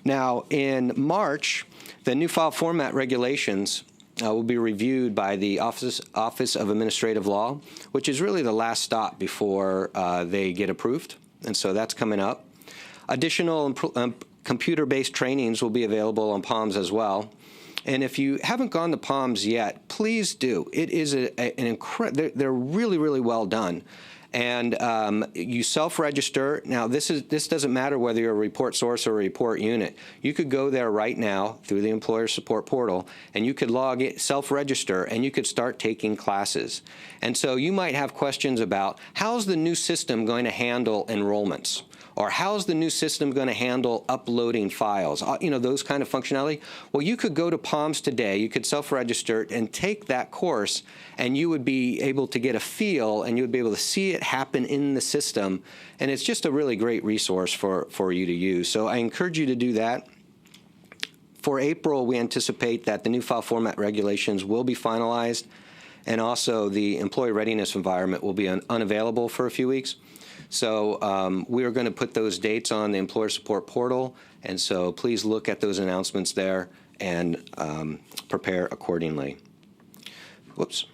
Now, in March, the new file format regulations will be reviewed by the Office of Administrative Law, which is really the last stop before they get approved. And so that's coming up. Additional computer-based trainings will be available on POMS as well. And if you haven't gone to POMS yet, please do. It is an incredible, they're really, really well done. And you self-register. Now, this doesn't matter whether you're a report source or a report unit. You could go there right now through the employer support portal, and you could log in, self-register, and you could start taking classes. And so you might have questions about how's the new system going to handle enrollments? Or how's the new system going to handle uploading files? Those kind of functionality. Well, you could go to POMS today. You could self-register and take that course, and you would be able to get a feel, and you would be able to see it happen in the system. And it's just a really great resource for you to use. So I encourage you to do that. For April, we anticipate that the new file format regulations will be finalized, and also the employee readiness environment will be unavailable for a few weeks. So we are going to put those dates on the employer support portal, and so please look at those announcements there and prepare accordingly. Whoops.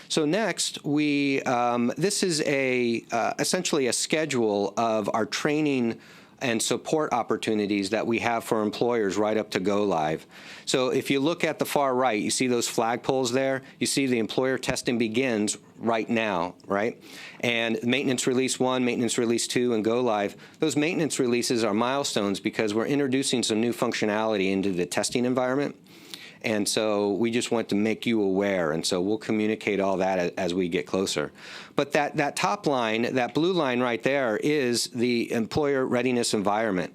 So next, this is essentially a schedule of our training and support opportunities that we have for employers right up to go live. So if you look at the far right, you see those flagpoles there. You see the employer testing begins right now, right? And maintenance release 1, maintenance release 2, and go live. Those maintenance releases are milestones because we're introducing some new functionality into the testing environment. And so we just want to make you aware, and so we'll communicate all that as we get closer. But that top line, that blue line right there, is the employer readiness environment.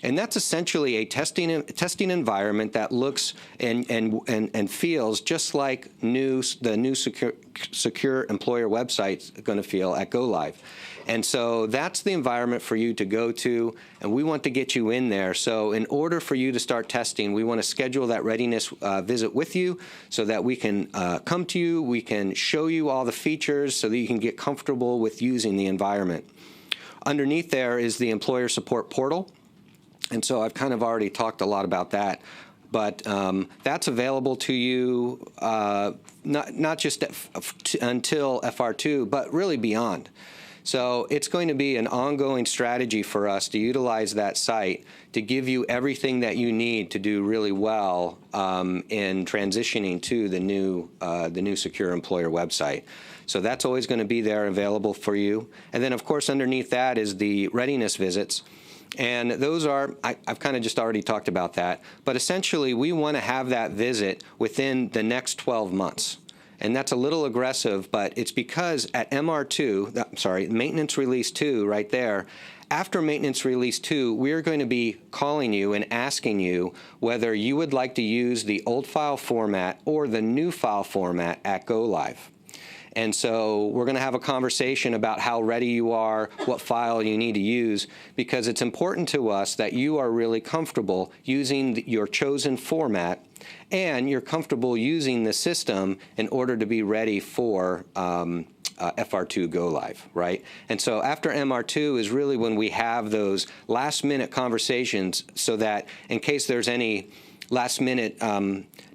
And that's essentially a testing environment that looks and feels just like the new secure employer website's going to feel at Go Live. And so that's the environment for you to go to, and we want to get you in there. So in order for you to start testing, we want to schedule that readiness visit with you so that we can come to you, we can show you all the features so that you can get comfortable with using the environment. Underneath there is the employer support portal. And so I've kind of already talked a lot about that. But that's available to you not just until FR2, but really beyond. So it's going to be an ongoing strategy for us to utilize that site to give you everything that you need to do really well in transitioning to the new Secure Employer website. So that's always going to be there available for you. And then, of course, underneath that is the readiness visits. And those are, I've kind of just already talked about that, but essentially we want to have that visit within the next 12 months. And that's a little aggressive, but it's because at MR2, Maintenance Release 2 right there, after Maintenance Release 2, we're going to be calling you and asking you whether you would like to use the old file format or the new file format at Go Live. And so we're going to have a conversation about how ready you are, what file you need to use, because it's important to us that you are really comfortable using your chosen format and you're comfortable using the system in order to be ready for FR2 Go Live, right? And so after MR2 is really when we have those last-minute conversations so that in case there's any last-minute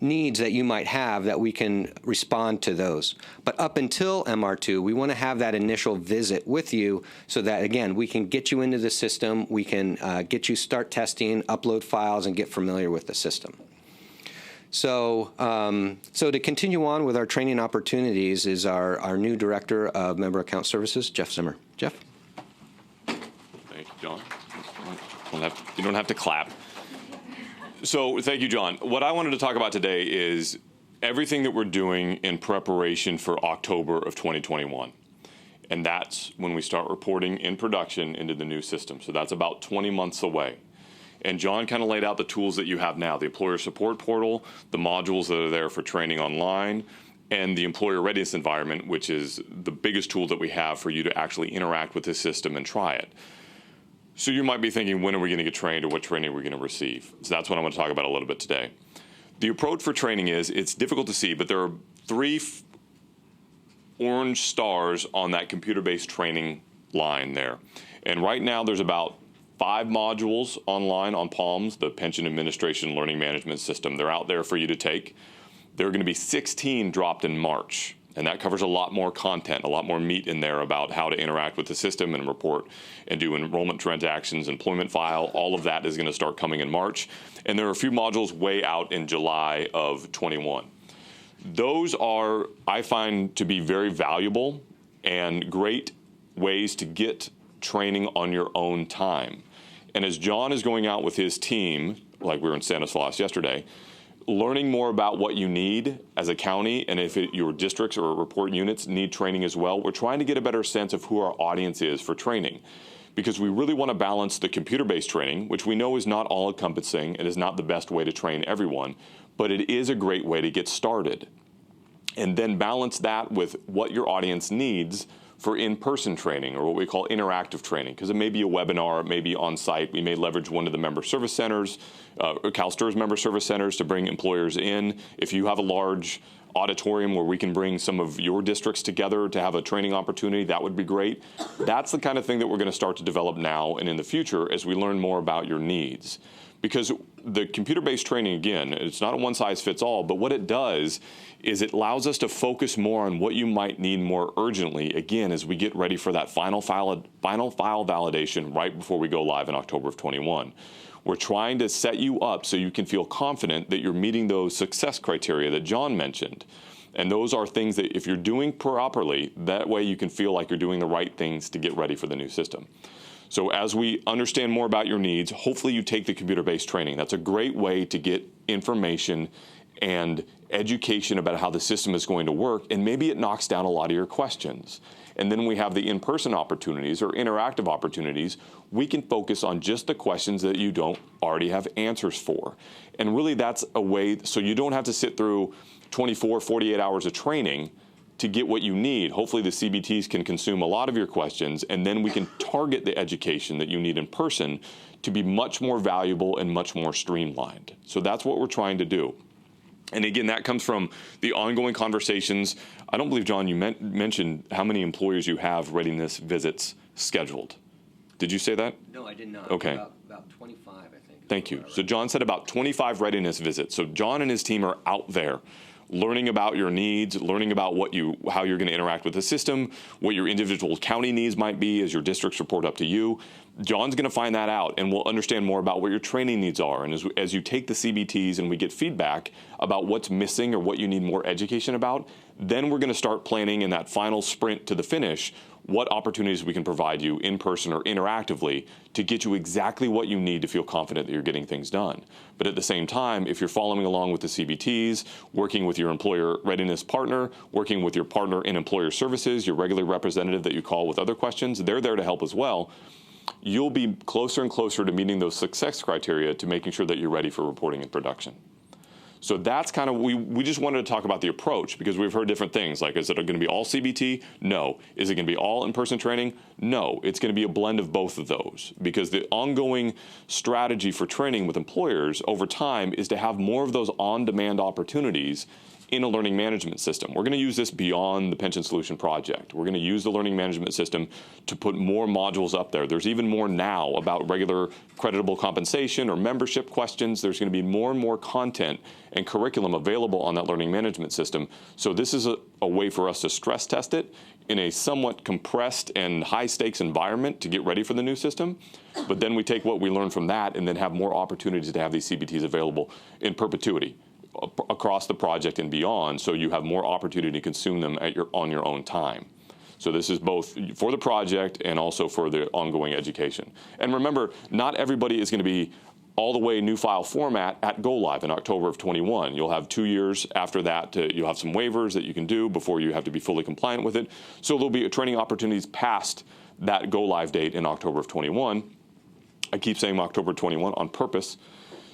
needs that you might have, that we can respond to those. But up until MR2, we want to have that initial visit with you so that, again, we can get you into the system, we can get you start testing, upload files, and get familiar with the system. So, so to continue on with our training opportunities is our new Director of Member Account Services, Jeff Zimmer. Jeff? Thank you, John. You don't have to clap. So thank you, John. What I wanted to talk about today is everything that we're doing in preparation for October of 2021. And that's when we start reporting in production into the new system. So that's about 20 months away. And John kind of laid out the tools that you have now, the employer support portal, the modules that are there for training online, and the employer readiness environment, which is the biggest tool that we have for you to actually interact with the system and try it. So you might be thinking, when are we going to get trained or what training are we going to receive? So that's what I'm going to talk about a little bit today. The approach for training is, it's difficult to see, but there are 3 orange stars on that computer-based training line there. And right now there's about 5 modules online on PALMS, the Pension Administration Learning Management System. They're out there for you to take. There are going to be 16 dropped in March. And that covers a lot more content, a lot more meat in there about how to interact with the system and report and do enrollment transactions, employment file. All of that is going to start coming in March. And there are a few modules way out in July of 21. Those are, I find, to be very valuable and great ways to get training on your own time. And as John is going out with his team, like we were in Stanislaus yesterday, learning more about what you need as a county, and if your districts or report units need training as well, we're trying to get a better sense of who our audience is for training. Because we really want to balance the computer-based training, which we know is not all-encompassing and is not the best way to train everyone, but it is a great way to get started. And then balance that with what your audience needs for in-person training, or what we call interactive training, because it may be a webinar, it may be on-site. We may leverage one of the member service centers, CalSTRS member service centers, to bring employers in. If you have a large auditorium where we can bring some of your districts together to have a training opportunity, that would be great. That's the kind of thing that we're going to start to develop now and in the future as we learn more about your needs. Because the computer-based training, again, it's not a one-size-fits-all, but what it does is it allows us to focus more on what you might need more urgently, again, as we get ready for that final file validation right before we go live in October of 21. We're trying to set you up so you can feel confident that you're meeting those success criteria that John mentioned. And those are things that if you're doing properly, that way you can feel like you're doing the right things to get ready for the new system. So as we understand more about your needs, hopefully you take the computer-based training. That's a great way to get information and education about how the system is going to work, and maybe it knocks down a lot of your questions. And then we have the in-person opportunities or interactive opportunities. We can focus on just the questions that you don't already have answers for. And really that's a way, so you don't have to sit through 24, 48 hours of training to get what you need. Hopefully the CBTs can consume a lot of your questions, and then we can target the education that you need in person to be much more valuable and much more streamlined. So that's what we're trying to do. And again, that comes from the ongoing conversations. I don't believe, John, you mentioned how many employers you have readiness visits scheduled. Did you say that? No, I did not. Okay. About 25, I think. Thank you. So John said about 25 readiness visits. So John and his team are out there learning about your needs, learning about how you're going to interact with the system, what your individual county needs might be as your districts report up to you. John's going to find that out, and we'll understand more about what your training needs are. And as you take the CBTs and we get feedback about what's missing or what you need more education about, then we're going to start planning in that final sprint to the finish what opportunities we can provide you in person or interactively to get you exactly what you need to feel confident that you're getting things done. But at the same time, if you're following along with the CBTs, working with your employer readiness partner, working with your partner in employer services, your regular representative that you call with other questions, they're there to help as well. You'll be closer and closer to meeting those success criteria to making sure that you're ready for reporting in production. So that's kind of, we just wanted to talk about the approach because we've heard different things. Like, is it going to be all CBT? No. Is it going to be all in-person training? No. It's going to be a blend of both of those because the ongoing strategy for training with employers over time is to have more of those on-demand opportunities in a learning management system. We're going to use this beyond the Pension Solution Project. We're going to use the learning management system to put more modules up there. There's even more now about regular creditable compensation or membership questions. There's going to be more and more content and curriculum available on that learning management system. So this is a way for us to stress test it in a somewhat compressed and high stakes environment to get ready for the new system. But then we take what we learn from that and then have more opportunities to have these CBTs available in perpetuity across the project and beyond, so you have more opportunity to consume them on your own time. So this is both for the project and also for the ongoing education. And remember, not everybody is going to be all the way new file format at go live in October of 21. You'll have 2 years after that. You'll have some waivers that you can do before you have to be fully compliant with it. So there'll be training opportunities past that go live date in October of 21. I keep saying October 21 on purpose,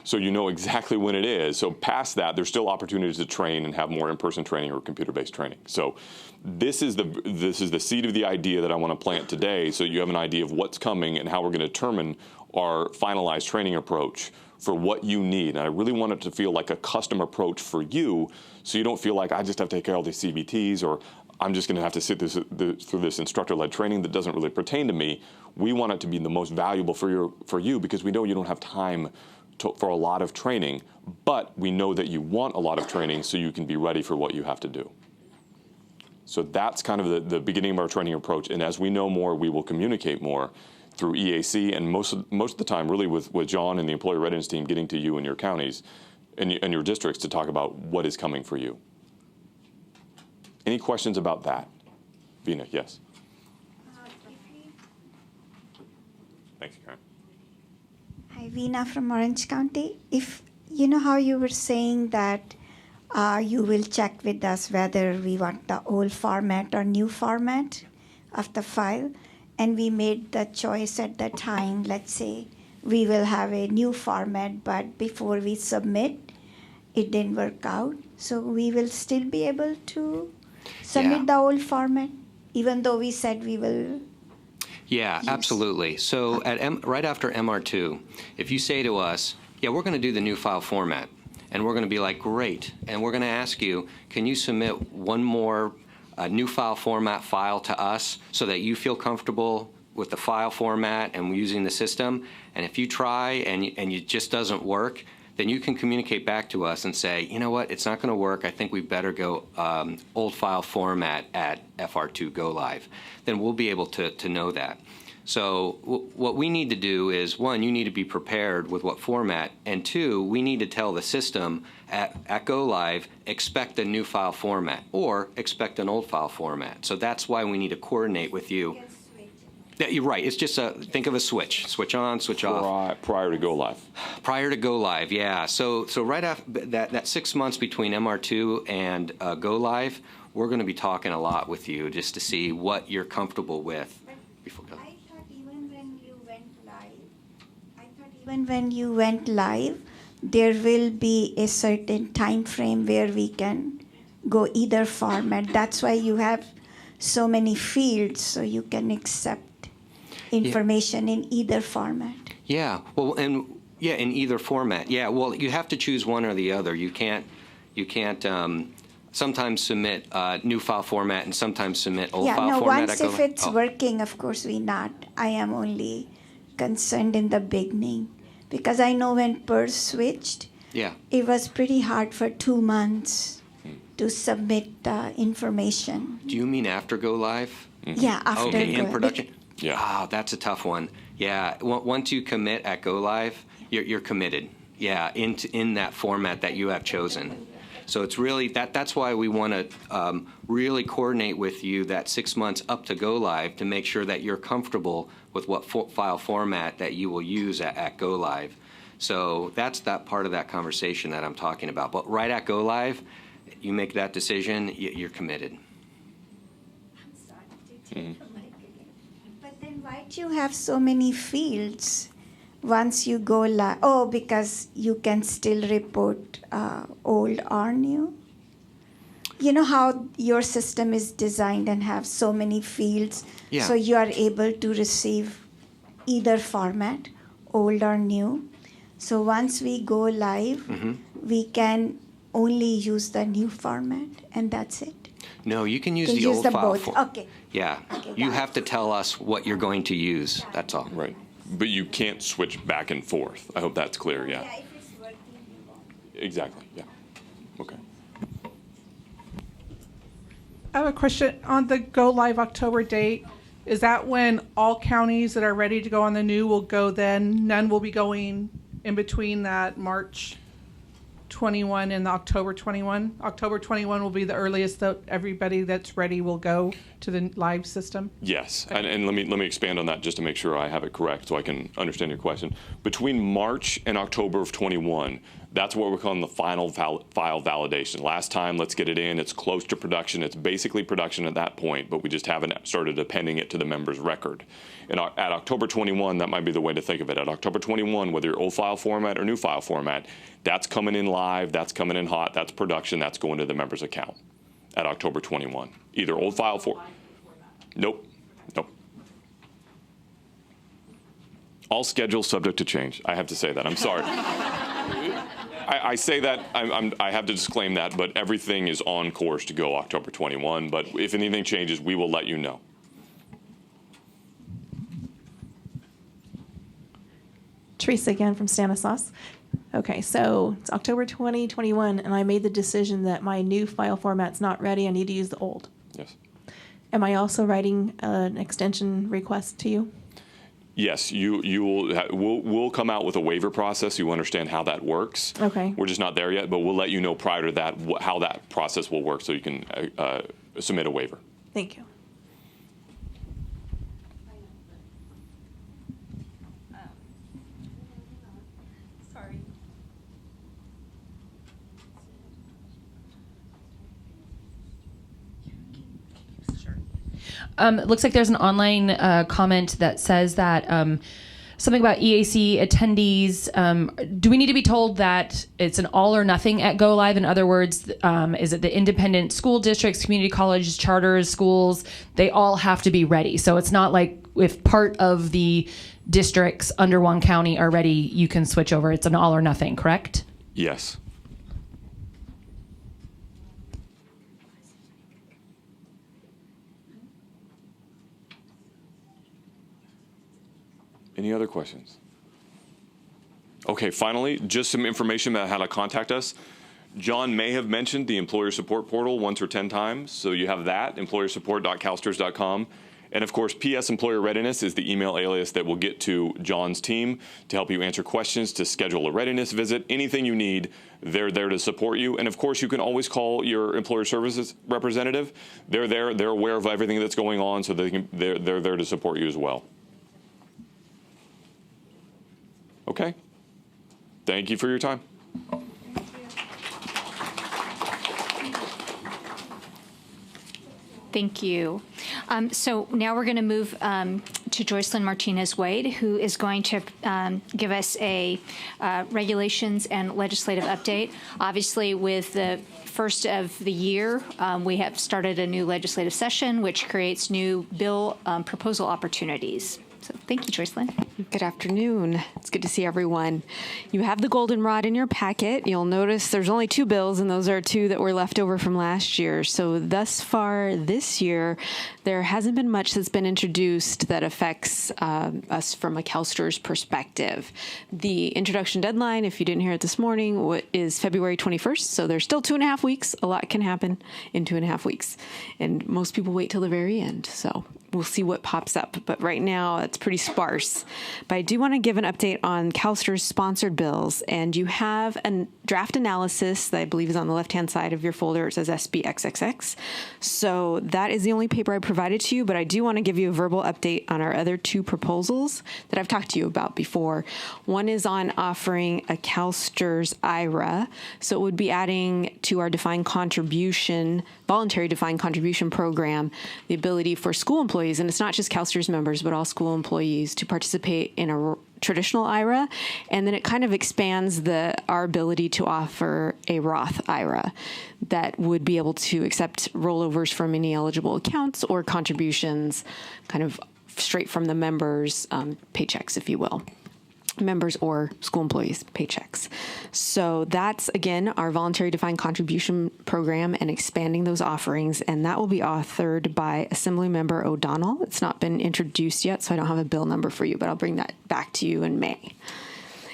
so you know exactly when it is. So past that, there's still opportunities to train and have more in-person training or computer-based training. So this is the seed of the idea that I want to plant today, so you have an idea of what's coming and how we're going to determine our finalized training approach for what you need. And I really want it to feel like a custom approach for you, so you don't feel like I just have to take care of all these CBTs, or I'm just going to have to sit through this instructor-led training that doesn't really pertain to me. We want it to be the most valuable for you because we know you don't have time for a lot of training, but we know that you want a lot of training so you can be ready for what you have to do. So that's kind of the beginning of our training approach. And as we know more, we will communicate more through EAC and most of the time really with John and the employee readiness team getting to you and your counties and your districts to talk about what is coming for you. Any questions about that? Vina, yes. Thanks, Karen. Hi, Veena from Orange County. If you know how you were saying that you will check with us whether we want the old format or new format of the file, and we made the choice at the time, let's say we will have a new format, but before we submit, it didn't work out. So we will still be able to submit the old format, even though we said we will. Yeah, absolutely. So right after MR2, if you say to us, yeah, we're going to do the new file format, and we're going to be like, great, and we're going to ask you, can you submit one more new file format file to us so that you feel comfortable with the file format and using the system? And if you try and it just doesn't work, then you can communicate back to us and say, you know what, it's not going to work. I think we better go old file format at FR2 Go Live. Then we'll be able to know that. So what we need to do is, one, you need to be prepared with what format, and two, we need to tell the system at Go Live, expect a new file format or expect an old file format. So that's why we need to coordinate with you. Yeah, you're right. It's just think of a switch. Switch on, switch off. Prior to go live. Prior to go live, yeah. So right after that 6 months between MR2 and go live, we're going to be talking a lot with you just to see what you're comfortable with. Before go. I thought even when you went live, there will be a certain time frame where we can go either format. That's why you have so many fields, so you can accept information in either format. Yeah, well, in either format. Yeah, well, you have to choose one or the other. You can't sometimes submit new file format and sometimes submit old file format. Once if it's working, of course I am only concerned in the beginning because I know when PERS switched, Yeah. it was pretty hard for 2 months to submit information. Do you mean after go live? Yeah, after Okay, in go- production? Yeah. Ah, that's a tough one. Yeah, once you commit at go live, you're committed. Yeah, in that format that you have chosen. So it's really, that's why we want to really coordinate with you that 6 months up to go live to make sure that you're comfortable with what file format that you will use at go live. So that's that part of that conversation that I'm talking about. But right at go live, you make that decision, you're committed. But then why do you have so many fields once you go live? Oh, because you can still report old or new? You know how your system is designed and have so many fields, Yeah. so you are able to receive either format, old or new. So once we go live, we can only use the new format, and that's it. No, you can use Can the use old the file. both. Okay. Yeah, Okay, you got have to tell us what you're going to use. That's all. Right. But you can't switch back and forth. I hope that's clear. Yeah. if it's working, you won't. Exactly. Yeah. Okay. I have a question on the go live October date. Is that when all counties that are ready to go on the new will go then? None will be going in between that March 21 and the October 21? October 21 will be the earliest that everybody that's ready will go to the live system? Yes, and let me expand on that just to make sure I have it correct so I can understand your question. Between March and October of 21, that's what we're calling the final file validation. Last time, let's get it in. It's close to production. It's basically production at that point, but we just haven't started appending it to the member's record. And at October 21, that might be the way to think of it. At October 21, whether you're old file format or new file format, that's coming in live, that's coming in hot, that's production, that's going to the member's account at October 21. Either old file Nope. All schedules subject to change. I have to say that. I'm sorry. I say that, I have to disclaim that, but everything is on course to go October 21. But if anything changes, we will let you know. Teresa again from Stanislaus. Okay, so it's October 2021, and I made the decision that my new file format's not ready. I need to use the old. Yes. Am I also writing an extension request to you? Yes, we'll come out with a waiver process. You understand how that works. Okay. We're just not there yet, but we'll let you know prior to that how that process will work so you can submit a waiver. Thank you. It looks like there's an online comment that says that something about EAC attendees. Do we need to be told that it's an all or nothing at Go Live? In other words, is it the independent school districts, community colleges, charters, schools? They all have to be ready. So it's not like if part of the districts under one county are ready, you can switch over. It's an all or nothing, correct? Yes. Any other questions? Okay, finally, just some information about how to contact us. John may have mentioned the employer support portal once or 10 times, so you have that, employersupport.calstrs.com. And of course, PS Employer Readiness is the email alias that will get to John's team to help you answer questions, to schedule a readiness visit, anything you need, they're there to support you. And of course, you can always call your employer services representative. They're there, they're aware of everything that's going on, so they're there to support you as well. Okay. Thank you for your time. Thank you. So now we're going to move to Joycelyn Martinez-Wade, who is going to give us a regulations and legislative update. Obviously, with the first of the year, we have started a new legislative session, which creates new bill proposal opportunities. So thank you, Joycelyn. Good afternoon. It's good to see everyone. You have the goldenrod in your packet. You'll notice there's only 2 bills, and those are 2 that were left over from last year. So thus far this year, there hasn't been much that's been introduced that affects us from a CalSTRS perspective. The introduction deadline, if you didn't hear it this morning, is February 21st. So there's still 2.5 weeks. A lot can happen in 2.5 weeks. And most people wait till the very end. So we'll see what pops up. But right now, it's pretty sparse. But I do want to give an update on CalSTRS sponsored bills. And you have a draft analysis that I believe is on the left-hand side of your folder. It says SBXXX. So that is the only paper I provided to you. But I do want to give you a verbal update on our other 2 proposals that I've talked to you about before. One is on offering a CalSTRS IRA. So it would be adding to our defined contribution, voluntary defined contribution program, the ability for school employees, and it's not just CalSTRS members, but all school employees, to participate in a traditional IRA. And then it kind of expands our ability to offer a Roth IRA that would be able to accept rollovers from any eligible accounts or contributions kind of straight from the members' paychecks, if you will. Members or school employees' paychecks. So that's, again, our voluntary defined contribution program and expanding those offerings. And that will be authored by Assemblymember O'Donnell. It's not been introduced yet, so I don't have a bill number for you, but I'll bring that back to you in May.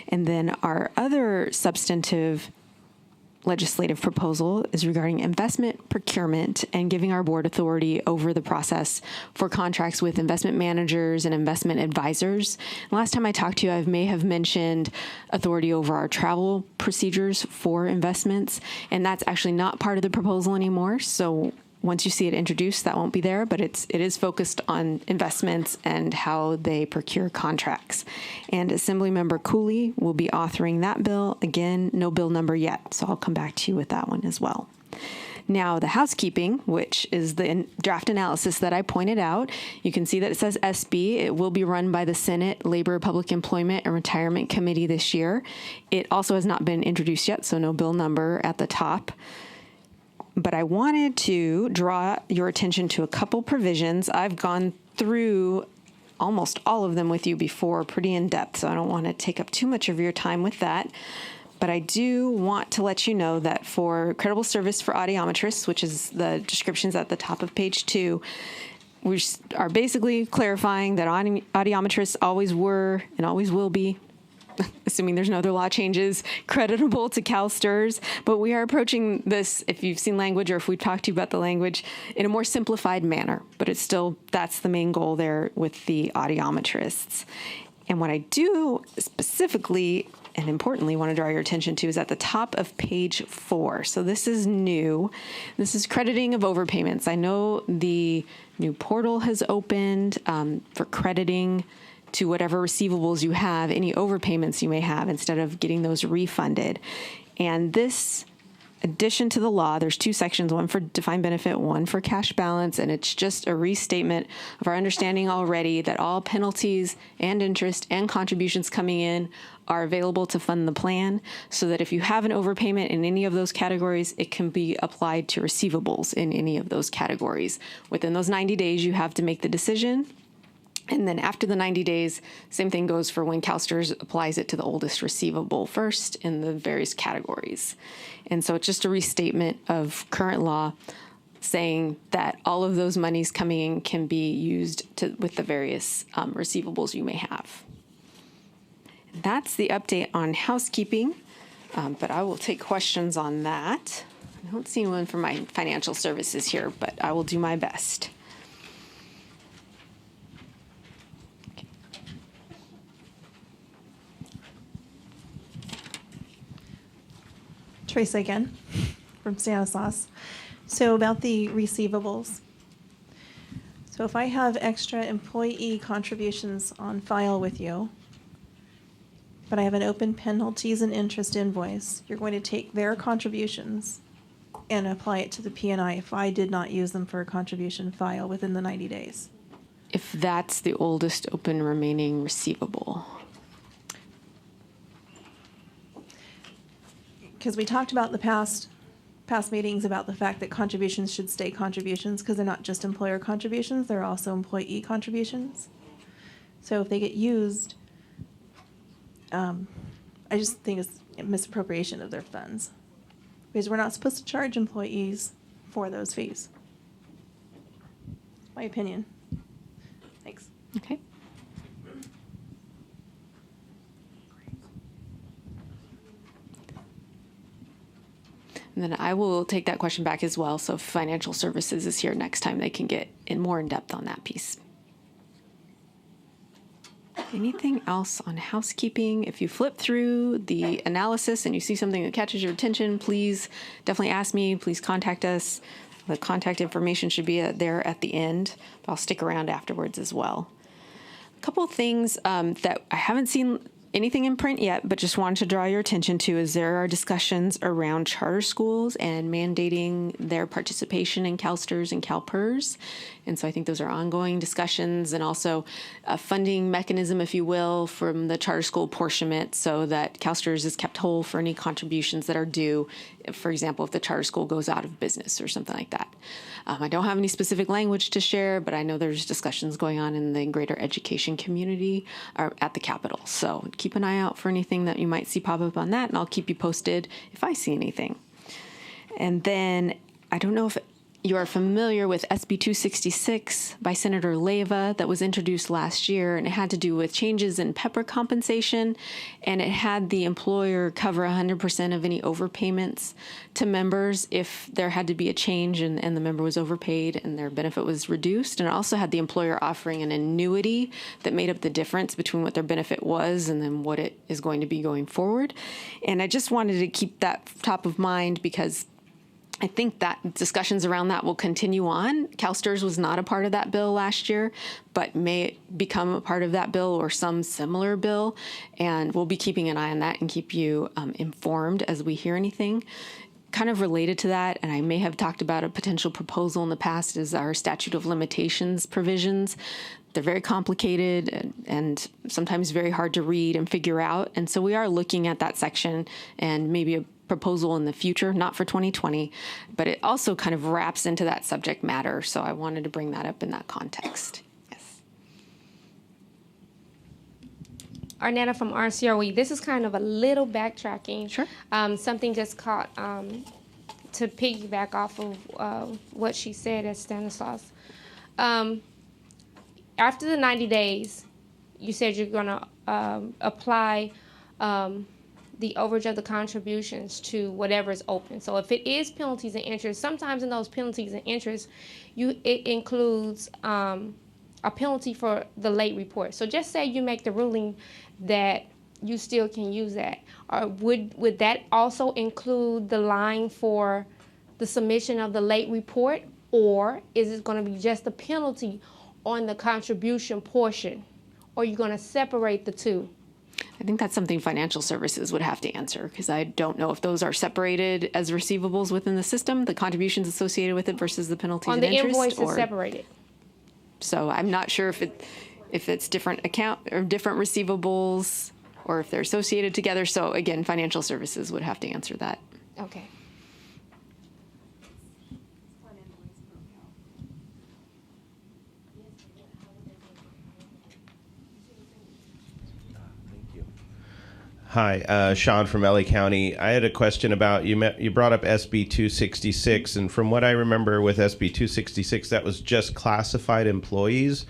And then our other substantive legislative proposal is regarding investment procurement and giving our board authority over the process for contracts with investment managers and investment advisors. And last time I talked to you, I may have mentioned authority over our travel procedures for investments, and that's actually not part of the proposal anymore. So once you see it introduced, that won't be there, but it is focused on investments and how they procure contracts. And Assemblymember Cooley will be authoring that bill. Again, no bill number yet, so I'll come back to you with that one as well. Now, the housekeeping, which is the draft analysis that I pointed out, you can see that it says SB. It will be run by the Senate Labor, Public Employment, and Retirement Committee this year. It also has not been introduced yet, so no bill number at the top. But I wanted to draw your attention to a couple provisions. I've gone through almost all of them with you before, pretty in depth, so I don't want to take up too much of your time with that. But I do want to let you know that for credible service for audiometrists, which is the descriptions at the top of page 2, we are basically clarifying that audiometrists always were and always will be, assuming there's no other law changes, creditable to CalSTRS, but we are approaching this, if you've seen language or if we've talked to you about the language, in a more simplified manner. But it's still, that's the main goal there with the audiometrists. And what I do specifically and importantly want to draw your attention to is at the top of page 4. So this is new. This is crediting of overpayments. I know the new portal has opened for crediting to whatever receivables you have, any overpayments you may have, instead of getting those refunded. And this addition to the law, there's 2 sections, one for defined benefit, one for cash balance, and it's just a restatement of our understanding already that all penalties and interest and contributions coming in are available to fund the plan, so that if you have an overpayment in any of those categories, it can be applied to receivables in any of those categories. Within those 90 days, you have to make the decision. And then after the 90 days, same thing goes for when CalSTRS applies it to the oldest receivable first in the various categories. And so it's just a restatement of current law saying that all of those monies coming in can be used with the various receivables you may have. That's the update on housekeeping, but I will take questions on that. I don't see one for my financial services here, but I will do my best. Teresa again from Stanislaus. So about the receivables. So if I have extra employee contributions on file with you, but I have an open penalties and interest invoice, you're going to take their contributions and apply it to the P&I if I did not use them for a contribution file within the 90 days. If that's the oldest open remaining receivable. Because we talked about the past meetings about the fact that contributions should stay contributions because they're not just employer contributions, they're also employee contributions. So if they get used, I just think it's a misappropriation of their funds, because we're not supposed to charge employees for those fees. My opinion. Thanks. Okay. And then I will take that question back as well. So if financial services is here next time, they can get more in depth on that piece. Anything else on housekeeping? If you flip through the analysis and you see something that catches your attention, please definitely ask me. Please contact us. The contact information should be there at the end, but I'll stick around afterwards as well. A couple of things that I haven't seen anything in print yet, but just wanted to draw your attention to is there are discussions around charter schools and mandating their participation in CalSTRS and CalPERS. And so I think those are ongoing discussions, and also a funding mechanism, if you will, from the charter school apportionment so that CalSTRS is kept whole for any contributions that are due, for example, if the charter school goes out of business or something like that. I don't have any specific language to share, but I know there's discussions going on in the greater education community at the Capitol. So keep an eye out for anything that you might see pop up on that, and I'll keep you posted if I see anything. And then I don't know if you are familiar with SB 266 by Senator Leyva that was introduced last year, and it had to do with changes in PEPR compensation, and it had the employer cover 100% of any overpayments to members if there had to be a change and the member was overpaid and their benefit was reduced. And it also had the employer offering an annuity that made up the difference between what their benefit was and then what it is going to be going forward. And I just wanted to keep that top of mind because I think that discussions around that will continue on. CalSTRS was not a part of that bill last year, but may become a part of that bill or some similar bill. And we'll be keeping an eye on that and keep you informed as we hear anything. Kind of related to that, and I may have talked about a potential proposal in the past, is our statute of limitations provisions. They're very complicated and sometimes very hard to read and figure out. And so we are looking at that section and maybe a proposal in the future, not for 2020, but it also kind of wraps into that subject matter. So I wanted to bring that up in that context. Yes. Arnetta from RCOE. This is kind of a little backtracking. Sure. Something just caught to piggyback off of what she said as Stanislaus. After the 90 days, you said you're going to apply the overage of the contributions to whatever is open. So if it is penalties and interest, sometimes in those penalties and interest, it includes a penalty for the late report. So just say you make the ruling that you still can use that. Or would that also include the line for the submission of the late report, or is it going to be just the penalty on the contribution portion, or are you going to separate the two? I think that's something financial services would have to answer, because I don't know if those are separated as receivables within the system, the contributions associated with it versus the penalties on and the interest. Invoice is separated. So I'm not sure if it's different account or different receivables, or if they're associated together. So again, financial services would have to answer that. Okay. Hi, Sean from LA County. I had a question about, you brought up SB 266, and from what I remember with SB 266, that was just classified employees.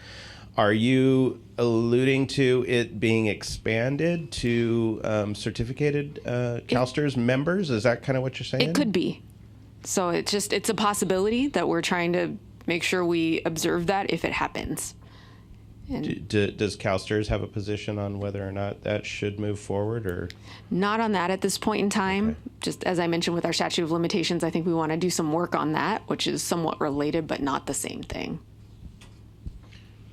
Are you alluding to it being expanded to certificated CalSTRS members? Is that kind of what you're saying? It could be. So it's a possibility that we're trying to make sure we observe that if it happens. Does CalSTRS have a position on whether or not that should move forward, or not on that at this point in time? Okay. Just as I mentioned with our statute of limitations, I think we want to do some work on that, which is somewhat related but not the same thing.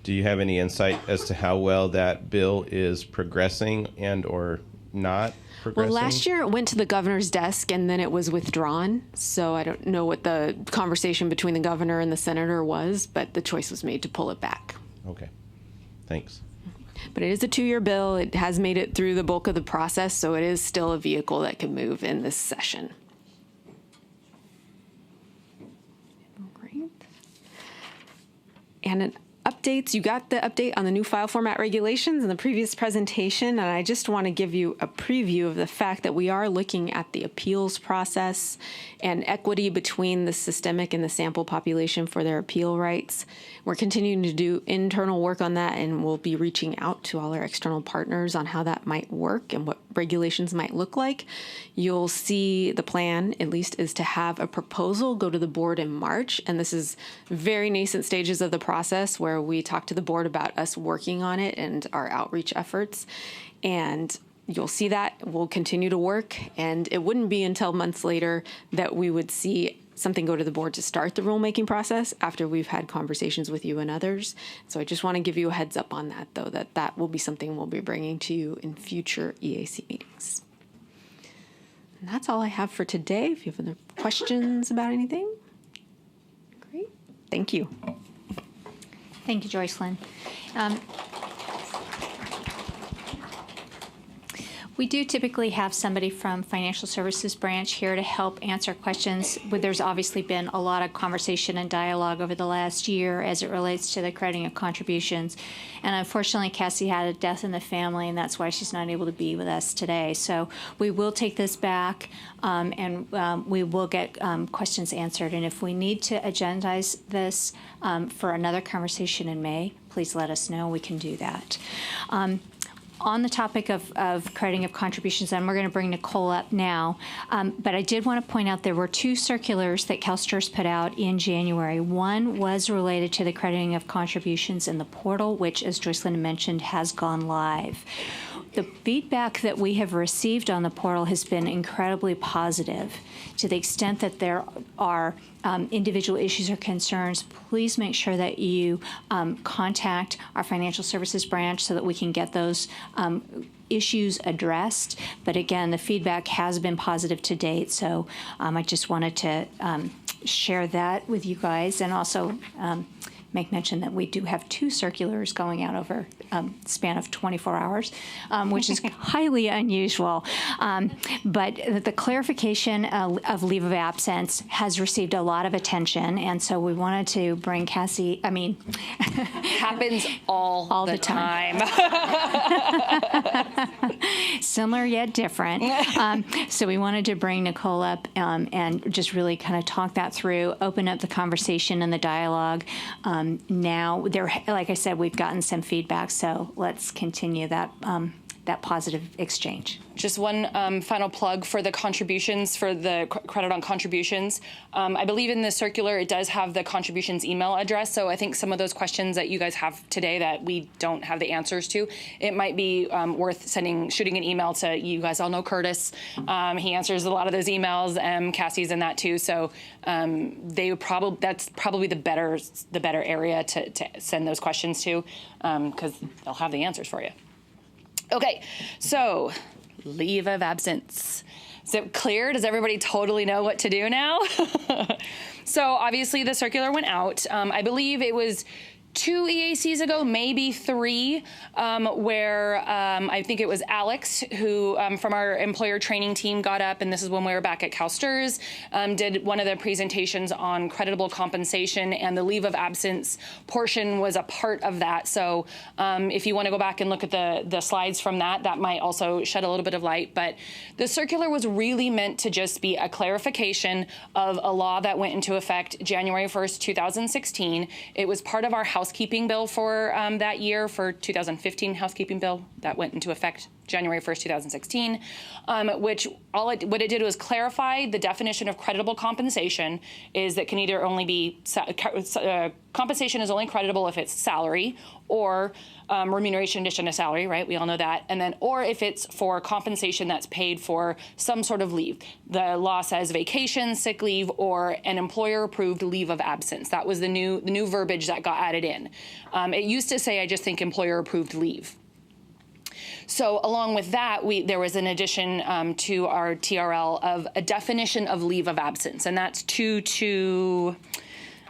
Do you have any insight as to how well that bill is progressing and or not progressing? Well, last year it went to the governor's desk and then it was withdrawn. So I don't know what the conversation between the governor and the senator was, but the choice was made to pull it back. Okay. Thanks. But it is a 2-year bill. It has made it through the bulk of the process, so it is still a vehicle that can move in this session. Great. And updates. You got the update on the new file format regulations in the previous presentation, and I just want to give you a preview of the fact that we are looking at the appeals process and equity between the systemic and the sample population for their appeal rights. We're continuing to do internal work on that, and we'll be reaching out to all our external partners on how that might work and what regulations might look like. You'll see the plan, at least, is to have a proposal go to the board in March, and this is very nascent stages of the process where we talk to the board about us working on it and our outreach efforts. And you'll see that we'll continue to work, and it wouldn't be until months later that we would see something go to the board to start the rulemaking process after we've had conversations with you and others. So I just want to give you a heads up on that, though, that will be something we'll be bringing to you in future EAC meetings. And that's all I have for today. If you have other questions about anything, great. Thank you. Thank you, Joycelyn. We do typically have somebody from Financial Services Branch here to help answer questions. But there's obviously been a lot of conversation and dialogue over the last year as it relates to the crediting of contributions. And unfortunately, Cassie had a death in the family, and that's why she's not able to be with us today. So we will take this back, and we will get questions answered. And if we need to agendize this for another conversation in May, please let us know. We can do that. On the topic of crediting of contributions, and we're going to bring Nicole up now, but I did want to point out there were two circulars that CalSTRS put out in January. One was related to the crediting of contributions in the portal, which, as Joycelyn mentioned, has gone live. The feedback that we have received on the portal has been incredibly positive. To the extent that there are individual issues or concerns, please make sure that you contact our Financial Services Branch so that we can get those issues addressed. But again, the feedback has been positive to date, so I just wanted to share that with you guys, and also make mention that we do have two circulars going out over a span of 24 hours, which is highly unusual. But the clarification of leave of absence has received a lot of attention, and so we wanted to bring Cassie, happens all the time. Similar yet different. So we wanted to bring Nicole up and just really kind of talk that through, open up the conversation and the dialogue. Now, like I said, we've gotten some feedback, so let's continue that positive exchange. Just one final plug for the contributions, for the credit on contributions. I believe in the circular it does have the contributions email address, so I think some of those questions that you guys have today that we don't have the answers to, it might be worth shooting an email to, you guys all know Curtis. He answers a lot of those emails, Cassie's in that too, so that's probably the better area to send those questions to, because they'll have the answers for you. Okay, so leave of absence. Is it clear? Does everybody totally know what to do now? So obviously the circular went out. I believe it was 2 EACs ago, maybe 3, where I think it was Alex who from our employer training team got up, and this is when we were back at CalSTRS, did one of the presentations on creditable compensation, and the leave of absence portion was a part of that. So if you want to go back and look at the slides from that might also shed a little bit of light. But the circular was really meant to just be a clarification of a law that went into effect January 1st, 2016. It was part of our housekeeping bill for that year, for 2015 housekeeping bill that went into effect January 1st, 2016, which what it did was clarify the definition of creditable compensation is that can either only be, compensation is only creditable if it's salary or remuneration in addition to salary, right? We all know that. And then, or if it's for compensation that's paid for some sort of leave. The law says vacation, sick leave, or an employer-approved leave of absence. That was the new verbiage that got added in. It used to say, I just think, employer-approved leave. So along with that, there was an addition to our TRL of a definition of leave of absence, and that's 2.2,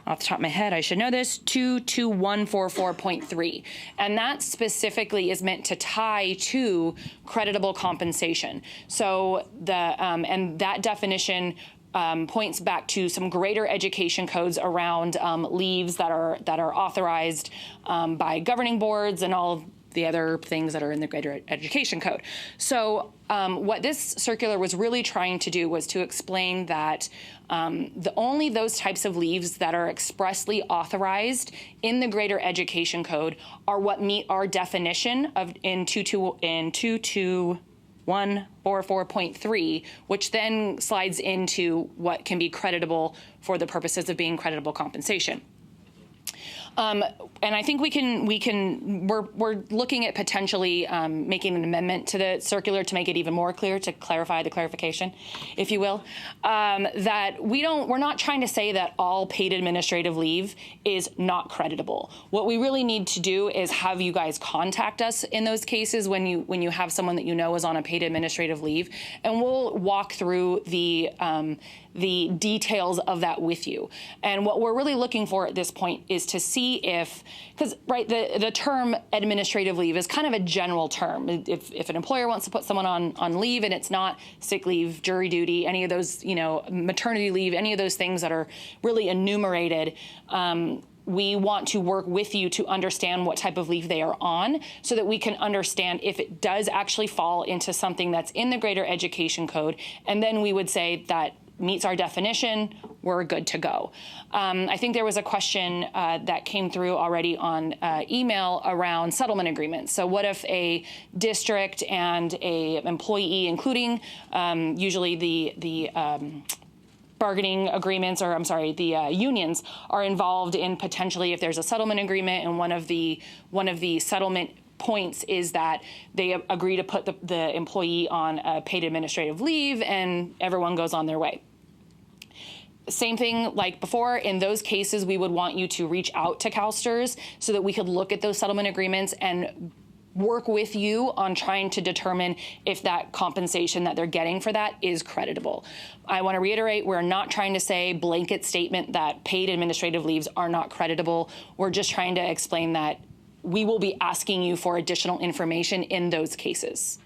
off the top of my head, I should know this, 22144.3. And that specifically is meant to tie to creditable compensation. So and that definition points back to some greater education codes around leaves that are authorized by governing boards and all of the other things that are in the greater education code. So what this circular was really trying to do was to explain that only those types of leaves that are expressly authorized in the greater education code are what meet our definition of in 22144.3, which then slides into what can be creditable for the purposes of being creditable compensation. And I think we're looking at potentially making an amendment to the circular to make it even more clear, to clarify the clarification, if you will, that we're not trying to say that all paid administrative leave is not creditable. What we really need to do is have you guys contact us in those cases when you have someone that you know is on a paid administrative leave, and we'll walk through the details of that with you. And what we're really looking for at this point is to see if, because the term administrative leave is kind of a general term. If an employer wants to put someone on leave and it's not sick leave, jury duty, any of those, maternity leave, any of those things that are really enumerated, we want to work with you to understand what type of leave they are on so that we can understand if it does actually fall into something that's in the greater education code. And then we would say that meets our definition, we're good to go. I think there was a question that came through already on email around settlement agreements. So what if a district and a employee, including usually the bargaining agreements, or the unions are involved in potentially if there's a settlement agreement, and one of the settlement points is that they agree to put the employee on a paid administrative leave and everyone goes on their way. Same thing like before, in those cases, we would want you to reach out to CalSTRS so that we could look at those settlement agreements and work with you on trying to determine if that compensation that they're getting for that is creditable. I want to reiterate, we're not trying to say blanket statement that paid administrative leaves are not creditable. We're just trying to explain that we will be asking you for additional information in those cases.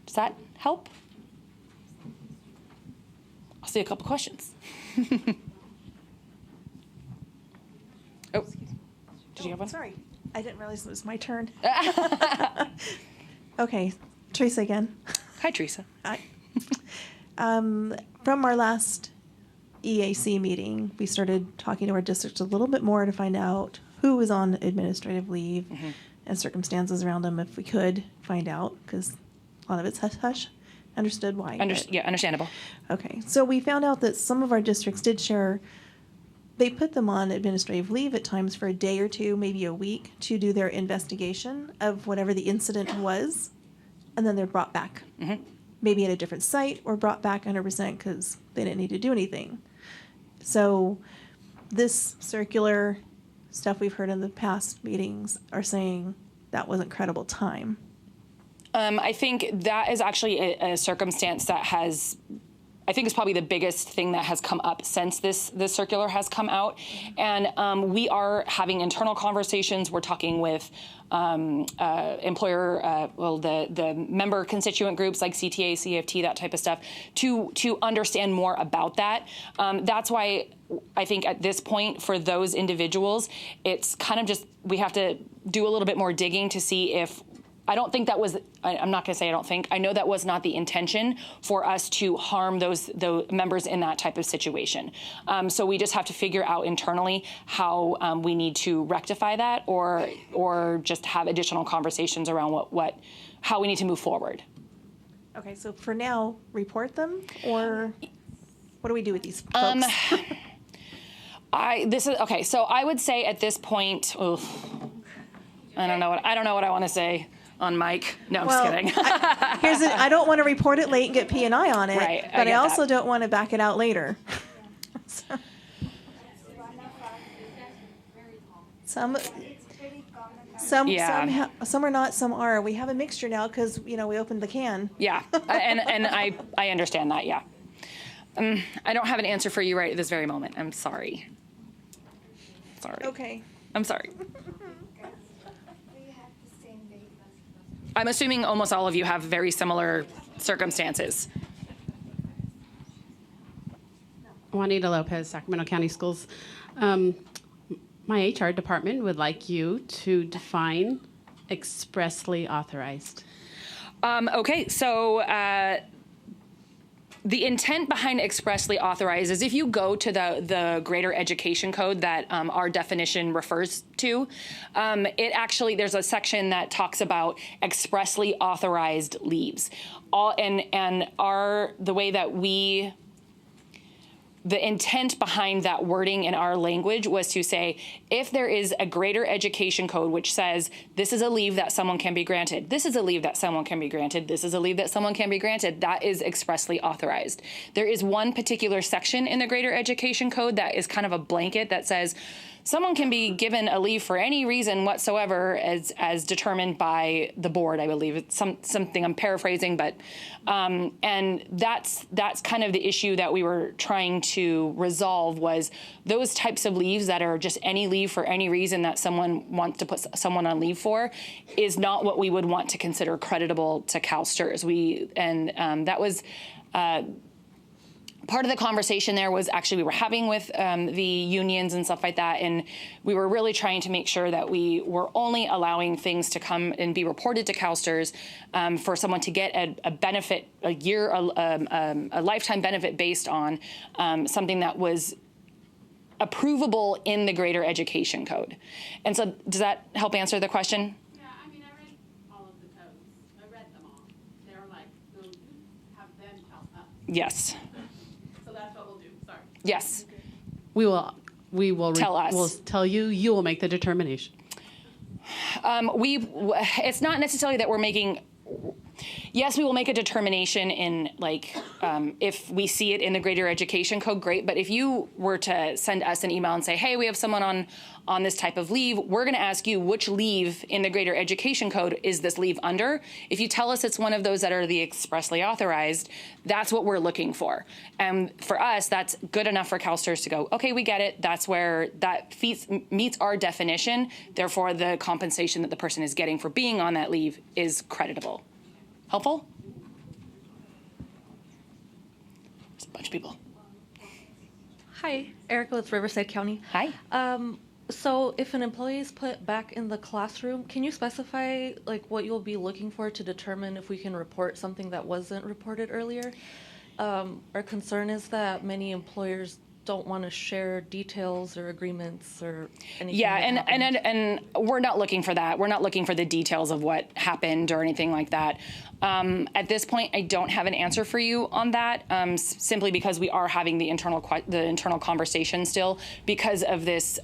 Does that help? I'll see a couple questions. Oh, did you have one? Sorry, I didn't realize it was my turn. Okay, Teresa again. Hi, Teresa. Hi. From our last EAC meeting, we started talking to our districts a little bit more to find out who was on administrative leave and circumstances around them, if we could find out, because a lot of it's hush-hush. Understood why. Yeah, understandable. Okay, so we found out that some of our districts did share, they put them on administrative leave at times for a day or two, maybe a week, to do their investigation of whatever the incident was, and then they're brought back. Maybe at a different site, or brought back 100% because they didn't need to do anything. So this circular stuff we've heard in the past meetings are saying that wasn't credible time. I think that is actually a circumstance that I think is probably the biggest thing that has come up since this circular has come out. And we are having internal conversations. We're talking with employer, the member constituent groups like CTA, CFT, that type of stuff, to understand more about that. That's why I think at this point for those individuals, it's kind of just, we have to do a little bit more digging to see if, I don't think that was, I'm not going to say I don't think, I know that was not the intention for us to harm those members in that type of situation. So we just have to figure out internally how we need to rectify that, or just have additional conversations around how we need to move forward. Okay, so for now, report them, or what do we do with these folks? Okay, so I would say at this point, I don't know what I want to say on mic. No, I'm just kidding. I don't want to report it late and get P&I on it, right, but I also don't want to back it out later. Some are not, some are. We have a mixture now because we opened the can. Yeah, and I understand that. Yeah, I don't have an answer for you right at this very moment. I'm sorry. Okay. I'm sorry. I'm assuming almost all of you have very similar circumstances. Juanita Lopez, Sacramento County Schools. My HR department would like you to define expressly authorized. Okay, so the intent behind expressly authorized is if you go to the Greater Education Code that our definition refers to, it actually, there's a section that talks about expressly authorized leaves. The way that the intent behind that wording in our language was to say, if there is a Greater Education Code which says this is a leave that someone can be granted, this is a leave that someone can be granted, this is a leave that someone can be granted, that is expressly authorized. There is one particular section in the Greater Education Code that is kind of a blanket that says someone can be given a leave for any reason whatsoever as determined by the board, I believe. It's something I'm paraphrasing, but and that's kind of the issue that we were trying to resolve, was those types of leaves that are just any leave for any reason that someone wants to put someone on leave for is not what we would want to consider creditable to CalSTRS. That was part of the conversation there was actually we were having with the unions and stuff like that, and we were really trying to make sure that we were only allowing things to come and be reported to CalSTRS for someone to get a benefit, a lifetime benefit based on something that was approvable in the Greater Education Code. And so does that help answer the question? Yeah, I mean, I read all of the codes. I read them all. They're like, no, you have them tell us. Yes. Yes. We will tell us. We'll tell you. You will make the determination. It's not necessarily that we're making. Yes, we will make a determination in if we see it in the Greater Education Code, great. But if you were to send us an email and say, hey, we have someone on this type of leave, we're going to ask you which leave in the Greater Education Code is this leave under. If you tell us it's one of those that are the expressly authorized, that's what we're looking for. And for us, that's good enough for CalSTRS to go, okay, we get it. That's where that meets our definition. Therefore, the compensation that the person is getting for being on that leave is creditable. Helpful? There's a bunch of people. Hi, Erica with Riverside County. Hi. So if an employee is put back in the classroom, can you specify what you'll be looking for to determine if we can report something that wasn't reported earlier? Our concern is that many employers don't want to share details or agreements or anything. Yeah, and we're not looking for that. We're not looking for the details of what happened or anything like that. At this point, I don't have an answer for you on that, simply because we are having the internal conversation still because of this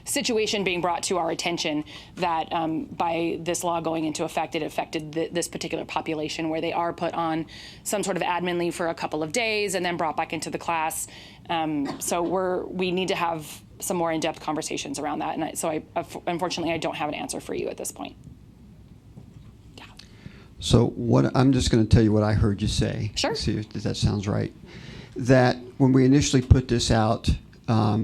situation being brought to our attention that by this law going into effect, it affected this particular population where they are put on some sort of admin leave for a couple of days and then brought back into the class. So we need to have some more in-depth conversations around that. And unfortunately, I don't have an answer for you at this point. Yeah. So I'm just going to tell you what I heard you say. Sure. See if that sounds right. That when we initially put this out,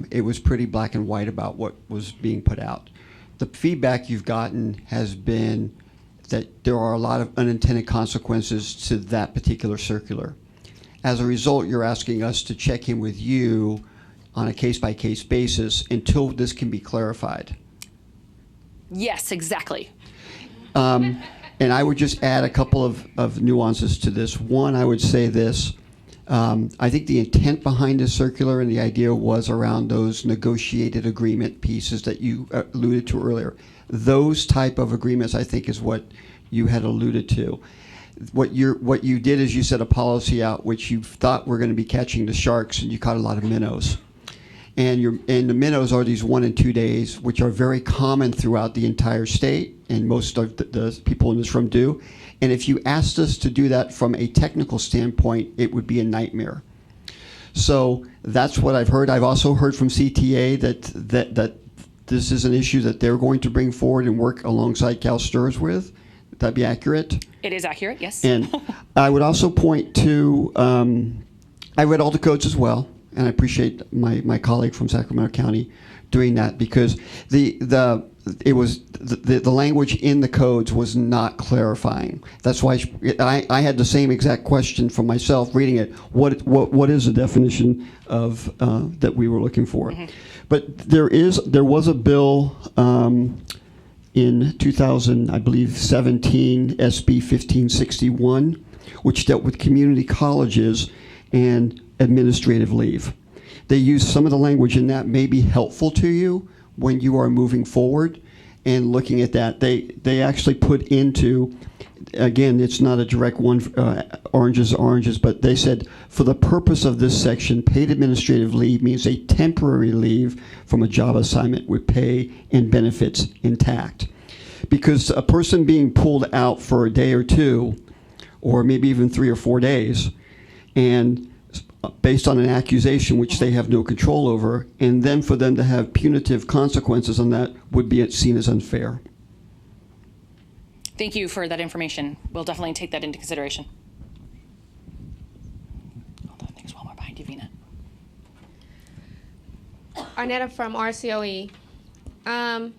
it was pretty black and white about what was being put out. The feedback you've gotten has been that there are a lot of unintended consequences to that particular circular. As a result, you're asking us to check in with you on a case-by-case basis until this can be clarified. Yes, exactly. And I would just add a couple of nuances to this. One, I would say this. I think the intent behind this circular and the idea was around those negotiated agreement pieces that you alluded to earlier. Those type of agreements, I think, is what you had alluded to. What you did is you set a policy out which you thought were going to be catching the sharks, and you caught a lot of minnows. And the minnows are these 1 and 2 days, which are very common throughout the entire state, and most of the people in this room do. And if you asked us to do that from a technical standpoint, it would be a nightmare. So that's what I've heard. I've also heard from CTA that this is an issue that they're going to bring forward and work alongside CalSTRS with. Would that be accurate? It is accurate, yes. And I would also point to, I read all the codes as well, and I appreciate my colleague from Sacramento County doing that, because the it was the language in the codes was not clarifying. That's why I had the same exact question for myself reading it. What is the definition of that we were looking for? Mm-hmm. But there was a bill in 2000, I believe, 17, SB 1561, which dealt with community colleges and administrative leave. They use some of the language in that may be helpful to you when you are moving forward and looking at that. They actually put into, again, it's not a direct one, oranges, but they said, for the purpose of this section, paid administrative leave means a temporary leave from a job assignment with pay and benefits intact. Because a person being pulled out for a day or two, or maybe even 3 or 4 days, and based on an accusation which they have no control over, and then for them to have punitive consequences on that would be seen as unfair. Thank you for that information. We'll definitely take that into consideration. Hold on, there's one more behind you, Vina. Arnetta from RCOE. An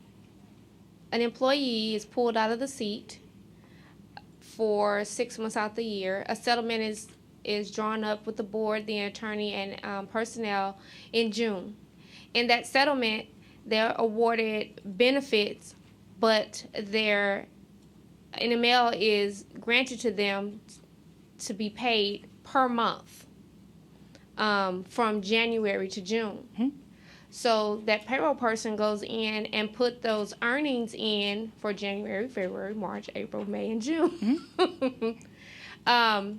employee is pulled out of the seat for 6 months out the year. A settlement is drawn up with the board, the attorney, and personnel in June. In that settlement, they're awarded benefits, but an email is granted to them to be paid per month from January to June. Mm-hmm. So that payroll person goes in and put those earnings in for January, February, March, April, May, and June. Mm-hmm.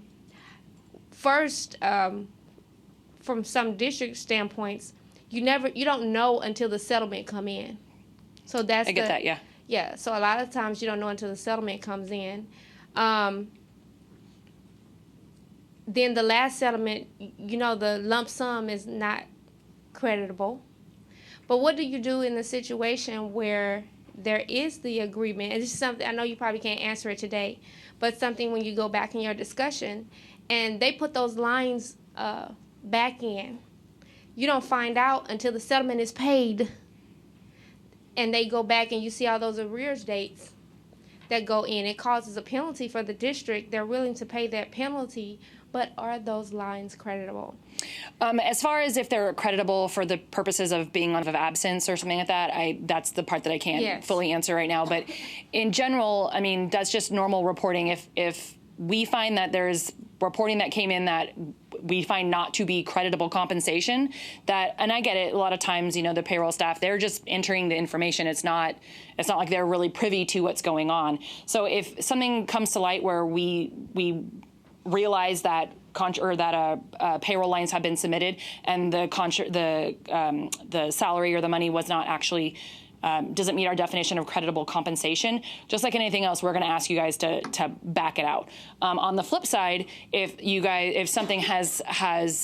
First, from some district standpoints, you don't know until the settlement come in. So that's I get that, yeah. Yeah, so a lot of times you don't know until the settlement comes in. Then the last settlement, the lump sum is not creditable. But what do you do in a situation where there is the agreement? And this is something, I know you probably can't answer it today, but something when you go back in your discussion, and they put those lines back in. You don't find out until the settlement is paid, and they go back and you see all those arrears dates that go in. It causes a penalty for the district. They're willing to pay that penalty, but are those lines creditable? As far as if they're creditable for the purposes of being on leave of absence or something like that, that's the part that I can't fully answer right now. But in general, I mean, that's just normal reporting. If we find that there's reporting that came in that we find not to be creditable compensation, and I get it, a lot of times, the payroll staff, they're just entering the information. It's not like they're really privy to what's going on. So if something comes to light where we realize that payroll lines have been submitted and the salary or the money was not actually doesn't meet our definition of creditable compensation, just like anything else, we're going to ask you guys to back it out. On the flip side, if something has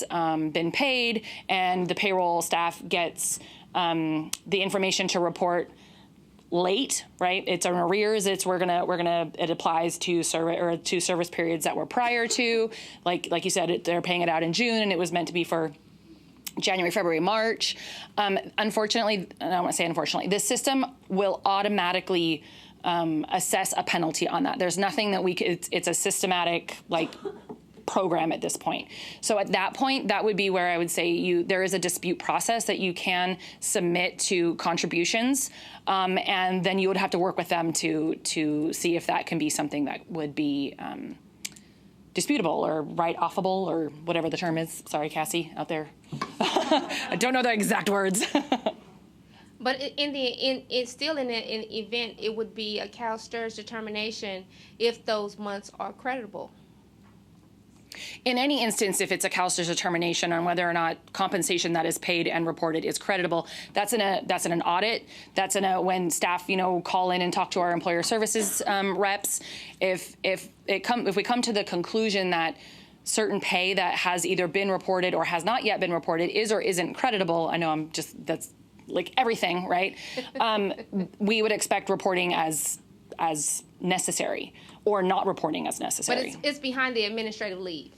been paid and the payroll staff gets the information to report late, right? It's an arrears. It applies to service periods that were prior to, like you said, they're paying it out in June and it was meant to be for January, February, March. Unfortunately, I don't want to say unfortunately, this system will automatically assess a penalty on that. There's nothing that it's a systematic program at this point. So at that point, that would be where I would say there is a dispute process that you can submit to contributions, and then you would have to work with them to see if that can be something that would be disputable or write-offable or whatever the term is. Sorry, Cassie, out there. I don't know the exact words. But it's still in an event, it would be a CalSTRS determination if those months are creditable. In any instance, if it's a CalSTRS determination on whether or not compensation that is paid and reported is creditable, that's in an audit. That's when staff call in and talk to our employer services reps. If we come to the conclusion that certain pay that has either been reported or has not yet been reported is or isn't creditable, I know that's like everything, right? We would expect reporting as necessary or not reporting as necessary. But it's behind the administrative leave.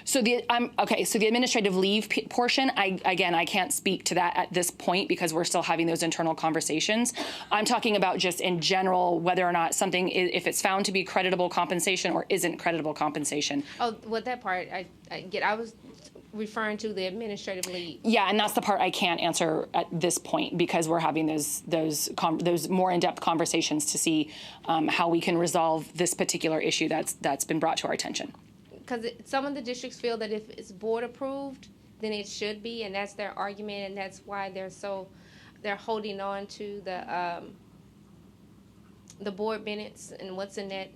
So the administrative leave portion, I can't speak to that at this point because we're still having those internal conversations. I'm talking about just in general whether or not something if it's found to be creditable compensation or isn't creditable compensation. Oh, well, that part I get. I was referring to the administrative leave. Yeah, and that's the part I can't answer at this point because we're having those more in-depth conversations to see how we can resolve this particular issue that's been brought to our attention. Because some of the districts feel that if it's board approved, then it should be, and that's their argument, and that's why they're holding on to the board minutes and what's in that.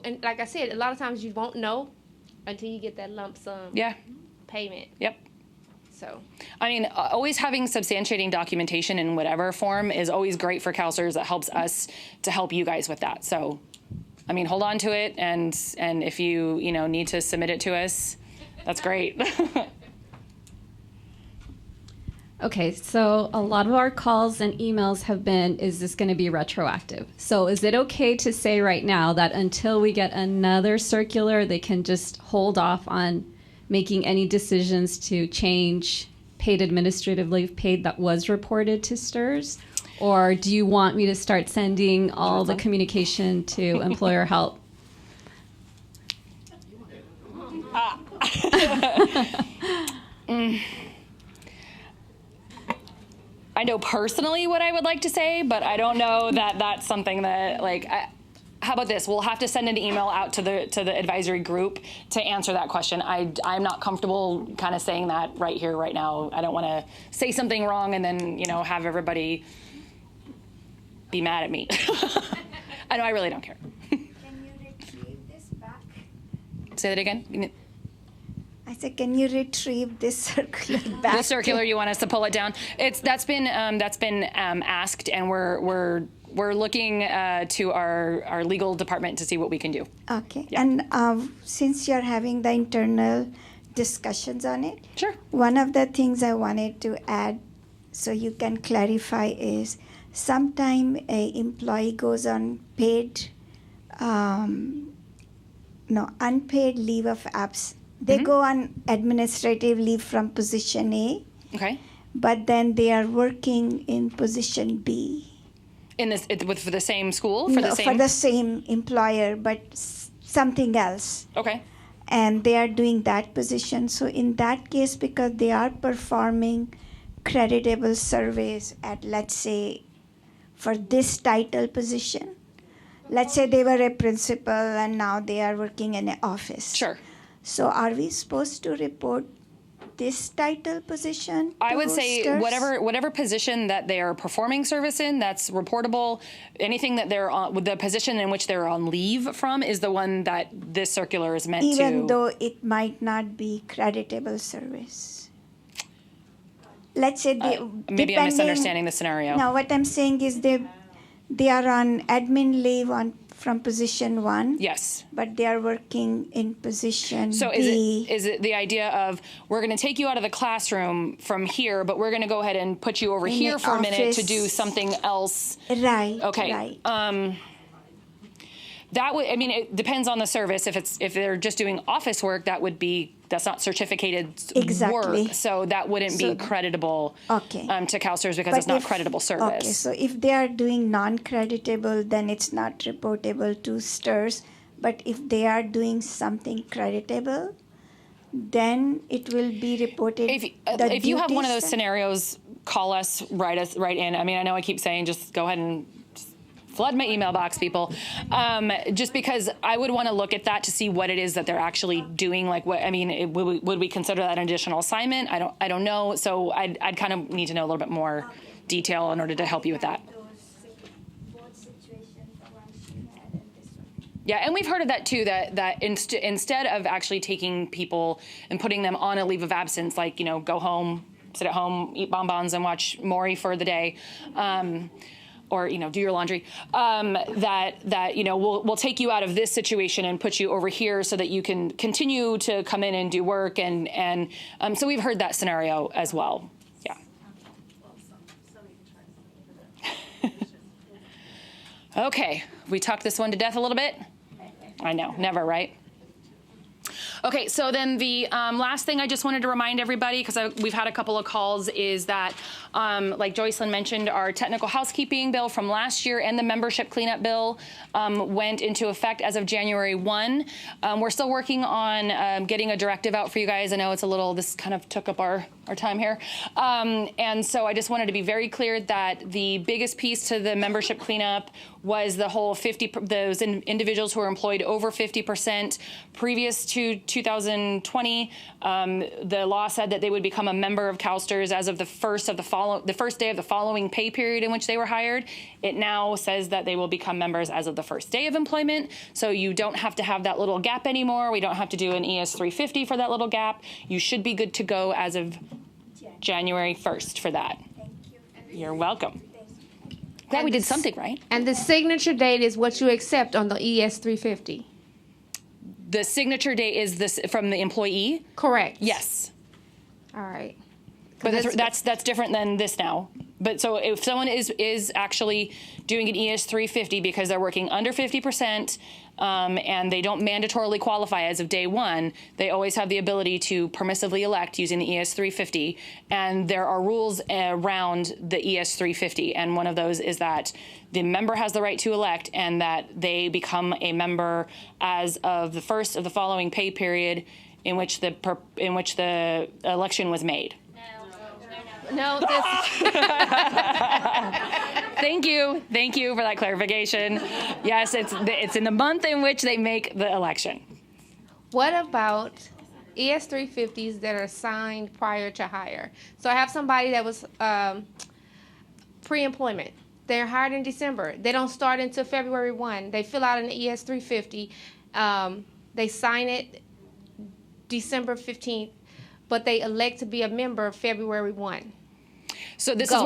And like I said, a lot of times you won't know until you get that lump sum payment. Yep. So, I mean, always having substantiating documentation in whatever form is always great for CalSTRS. That helps us to help you guys with that. So, I mean, hold on to it, and if you need to submit it to us, that's great. Okay, so a lot of our calls and emails have been, is this going to be retroactive? So is it okay to say right now that until we get another circular, they can just hold off on making any decisions to change paid administrative leave paid that was reported to STRS? Or do you want me to start sending all the communication to employer help? I know personally what I would like to say, but I don't know that that's something that, how about this? We'll have to send an email out to the advisory group to answer that question. I'm not comfortable kind of saying that right here, right now. I don't want to say something wrong and then, have everybody be mad at me. I know, I really don't care. Can you retrieve this back? Say that again? I said, can you retrieve this circular back? The circular, you want us to pull it down? That's been asked, and we're looking to our legal department to see what we can do. Okay, Yeah. and since you're having the internal discussions on it, sure. One of the things I wanted to add, so you can clarify, is sometime a employee goes on unpaid leave of absence. They go on administrative leave from position A. Okay. But then they are working in position B. For the same school? For the same employer, but something else. Okay. And they are doing that position. So in that case, because they are performing creditable surveys at, let's say, for this title position, let's say they were a principal and now they are working in an office. Sure. So are we supposed to report this title position? I would say STRS? whatever position that they are performing service in, that's reportable. Anything that they're on, with the position in which they're on leave from, is the one that this circular is meant to. Even though it might not be creditable service. Let's say maybe I'm misunderstanding the scenario. No, what I'm saying is they are on admin leave from position 1. Yes. But they are working in position So B. is it the idea of we're going to take you out of the classroom from here, but we're going to go ahead and put you over In here the for a minute to office. do something else? Right. Okay. Right. That would, I mean, it depends on the service. If they're just doing office work, that's not certificated Exactly. work, so that wouldn't be creditable to CalSTRS because it's not creditable service. Okay, so if they are doing non-creditable, then it's not reportable to STRS. But if they are doing something creditable, then it will be reported. If you have one of those scenarios, call us, write in. I mean, I know I keep saying just go ahead and flood my email box, people. Just because I would want to look at that to see what it is that they're actually doing. Like, what I mean, would we consider that an additional assignment? I don't know. So I'd kind of need to know a little bit more detail in order to help you with that. Yeah, and we've heard of that too. That instead of actually taking people and putting them on a leave of absence, like go home, sit at home, eat bonbons, and watch Maury for the day. Or do your laundry. We'll take you out of this situation and put you over here so that you can continue to come in and do work, and so we've heard that scenario as well. Yeah. Okay, we talked this one to death a little bit. I know, never, right? Okay, so then the last thing I just wanted to remind everybody, because we've had a couple of calls, is that, like Joycelyn mentioned, our technical housekeeping bill from last year and the membership cleanup bill went into effect as of January 1. We're still working on getting a directive out for you guys. I know it's a little, this kind of took up our time here. And so I just wanted to be very clear that the biggest piece to the membership cleanup was the whole those individuals who are employed over 50%. Previous to 2020, the law said that they would become a member of CalSTRS as of the first day of the following pay period in which they were hired. It now says that they will become members as of the first day of employment. So you don't have to have that little gap anymore. We don't have to do an ES 350 for that little gap. You should be good to go as of January 1st for that. Thank you. You're welcome. Glad we did something right. And the signature date is what you accept on the ES 350. The signature date is this from the employee? Correct. Yes. All right. But that's different than this now. But so if someone is actually doing an ES 350 because they're working under 50%, and they don't mandatorily qualify as of day one, they always have the ability to permissively elect using the ES 350. And there are rules around the ES 350. And one of those is that the member has the right to elect and that they become a member as of the first of the following pay period in which the election was made. No. Thank you for that clarification. Yes, it's in the month in which they make the election. What about ES 350s that are signed prior to hire? So I have somebody that was pre-employment. They're hired in December. They don't start until February 1. They fill out an ES 350. They sign it December 15th, but they elect to be a member February 1. So this is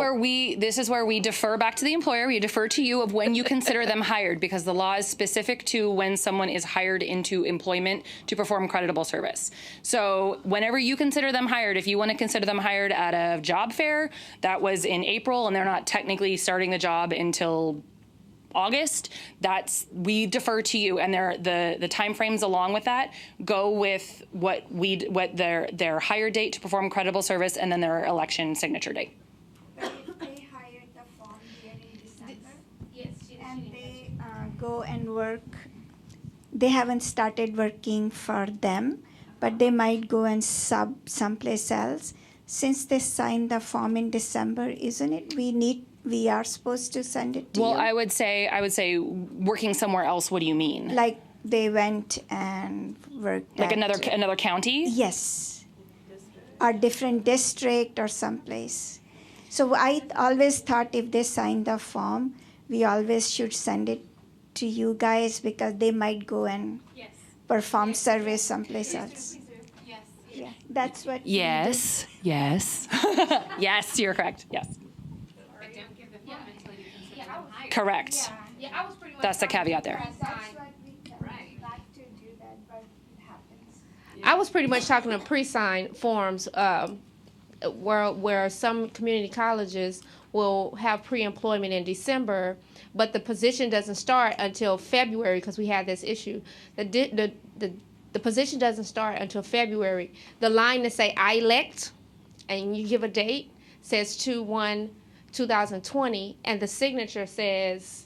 where we defer back to the employer. We defer to you of when you consider them hired, because the law is specific to when someone is hired into employment to perform creditable service. So whenever you consider them hired, if you want to consider them hired at a job fair that was in April and they're not technically starting the job until August, we defer to you, and the time frames along with that go with what their hire date to perform credible service and then their election signature date. But if they hired the form here in December, and they go and work, they haven't started working for them, but they might go and sub someplace else. Since they signed the form in December, isn't it? We are supposed to send it to you. Well, I would say working somewhere else. What do you mean? Like they went and worked like at another county? Yes. Or different district or someplace. So I always thought if they sign the form, we always should send it to you guys, because they might go and perform service someplace else. Yes. Yeah, that's what. Yes. Yes. Yes, you're correct. Yes. Correct. Yeah, I was pretty much That's the caveat there. I was pretty much talking to pre-signed forms, where some community colleges will have pre-employment in December, but the position doesn't start until February, because we had this issue. The position doesn't start until February. The line that say I elect, and you give a date, says 2/1/2020, and the signature says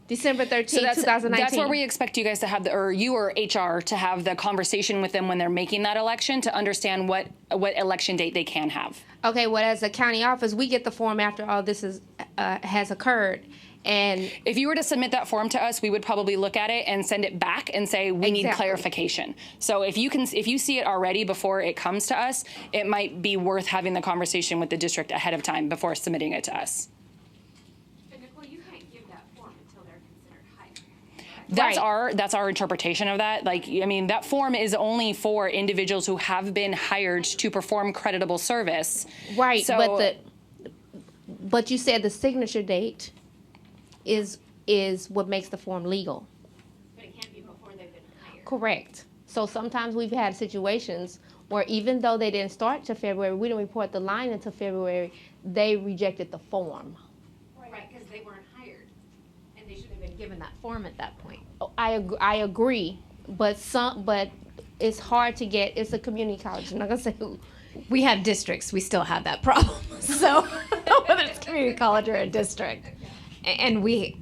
December 13th, 2019. That's where we expect you guys to have you or HR to have the conversation with them when they're making that election, to understand what election date they can have. Okay, well, as a county office, we get the form after all this has occurred. And if you were to submit that form to us, we would probably look at it and send it back and say we need clarification. So if you see it already before it comes to us, it might be worth having the conversation with the district ahead of time before submitting it to us. But Nicole, you can't give that form until they're considered hired. That's our interpretation of that. That form is only for individuals who have been hired to perform creditable service. Right, so, but you said the signature date is what makes the form legal. But it can't be before they've been hired. Correct. So sometimes we've had situations where even though they didn't start till February, we didn't report the line until February, they rejected the form. Right, because they weren't hired, and they should have been given that form at that point. I agree, but it's hard to get. It's a community college. I'm not gonna say who. We have districts. We still have that problem. So whether it's community college or a district, and we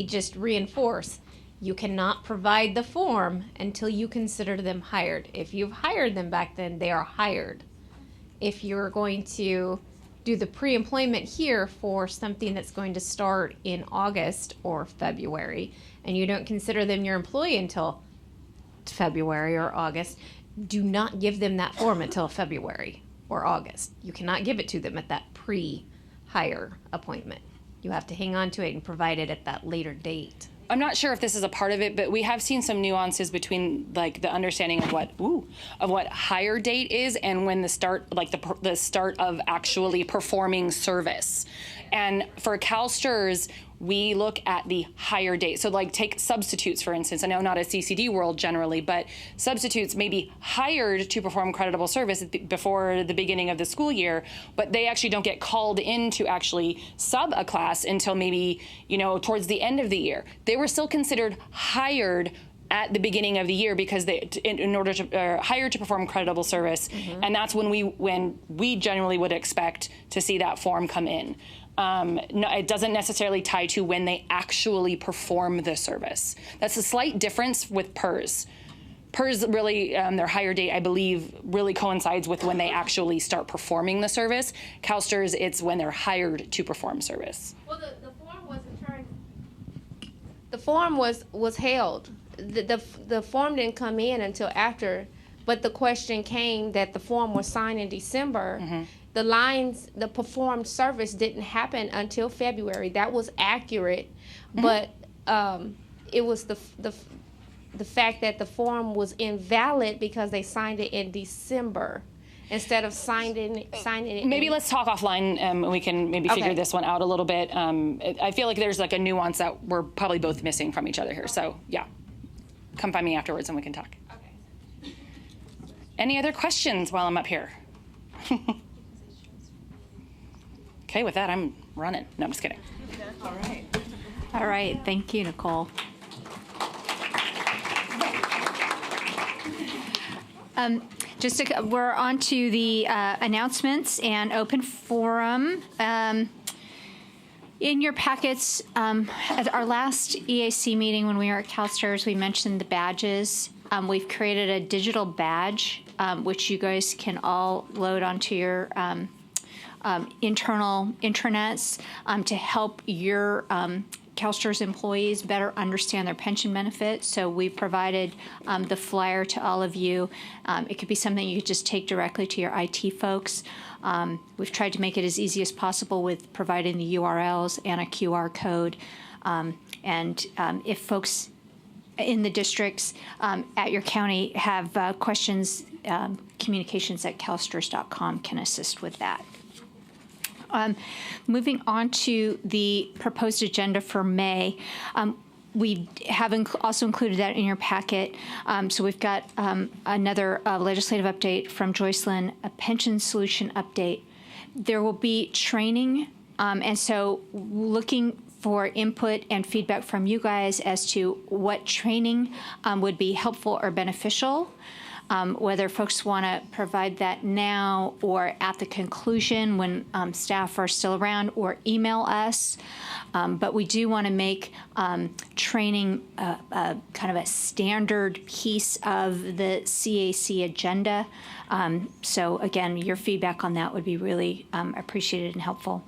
just reinforce, you cannot provide the form until you consider them hired. If you've hired them back then, they are hired. If you're going to do the pre-employment here for something that's going to start in August or February, and you don't consider them your employee until February or August, do not give them that form until February or August. You cannot give it to them at that pre-hire appointment. You have to hang on to it and provide it at that later date. I'm not sure if this is a part of it, but we have seen some nuances between like the understanding of what hire date is and when the start, like the start of actually performing service. And for CalSTRS, we look at the hire date. So like take substitutes, for instance. I know not a CCD world generally, but substitutes may be hired to perform creditable service before the beginning of the school year, but they actually don't get called in to actually sub a class until maybe, towards the end of the year. They were still considered hired at the beginning of the year because they, in order to hire to perform creditable service, and that's when we generally would expect to see that form come in. No, it doesn't necessarily tie to when they actually perform the service. That's a slight difference with PERS. PERS really, their hire date, I believe, really coincides with when they actually start performing the service. CalSTRS, it's when they're hired to perform service. Well, the form wasn't turned. The form was held. The form didn't come in until after, but the question came that the form was signed in December. The performed service didn't happen until February. That was accurate, but it was the fact that the form was invalid because they signed it in December instead of signing it. Maybe let's talk offline and we can maybe figure this one out a little bit. I feel like there's like a nuance that we're probably both missing from each other here. So yeah, come find me afterwards and we can talk. Okay. Any other questions while I'm up here? Okay, with that, I'm running. No, I'm just kidding. All right. All right. Thank you, Nicole. We're on to the announcements and open forum. In your packets, at our last EAC meeting when we were at CalSTRS, we mentioned the badges. We've created a digital badge, which you guys can all load onto your internal intranets to help your CalSTRS employees better understand their pension benefits. So we provided the flyer to all of you. It could be something you could just take directly to your IT folks. We've tried to make it as easy as possible with providing the URLs and a QR code. If folks in the districts at your county have questions, communications@calstrs.com can assist with that. Moving on to the proposed agenda for May, we have also included that in your packet. So we've got another legislative update from Joycelyn, a pension solution update. There will be training, and so looking for input and feedback from you guys as to what training would be helpful or beneficial. Whether folks want to provide that now or at the conclusion when staff are still around, or email us. But we do want to make training kind of a standard piece of the CAC agenda. So again, your feedback on that would be really appreciated and helpful.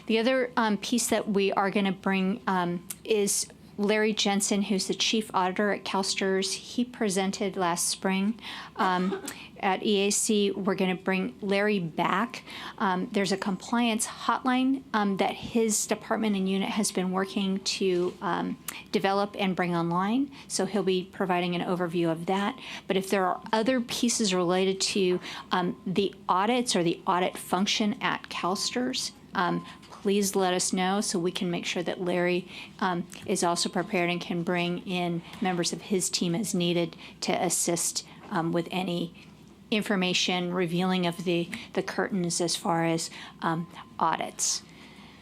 The other piece that we are going to bring is Larry Jensen, who's the chief auditor at CalSTRS. He presented last spring at EAC. We're going to bring Larry back. There's a compliance hotline that his department and unit has been working to develop and bring online. So he'll be providing an overview of that. But if there are other pieces related to the audits or the audit function at CalSTRS, please let us know so we can make sure that Larry is also prepared and can bring in members of his team as needed to assist with any information revealing of the curtains as far as audits.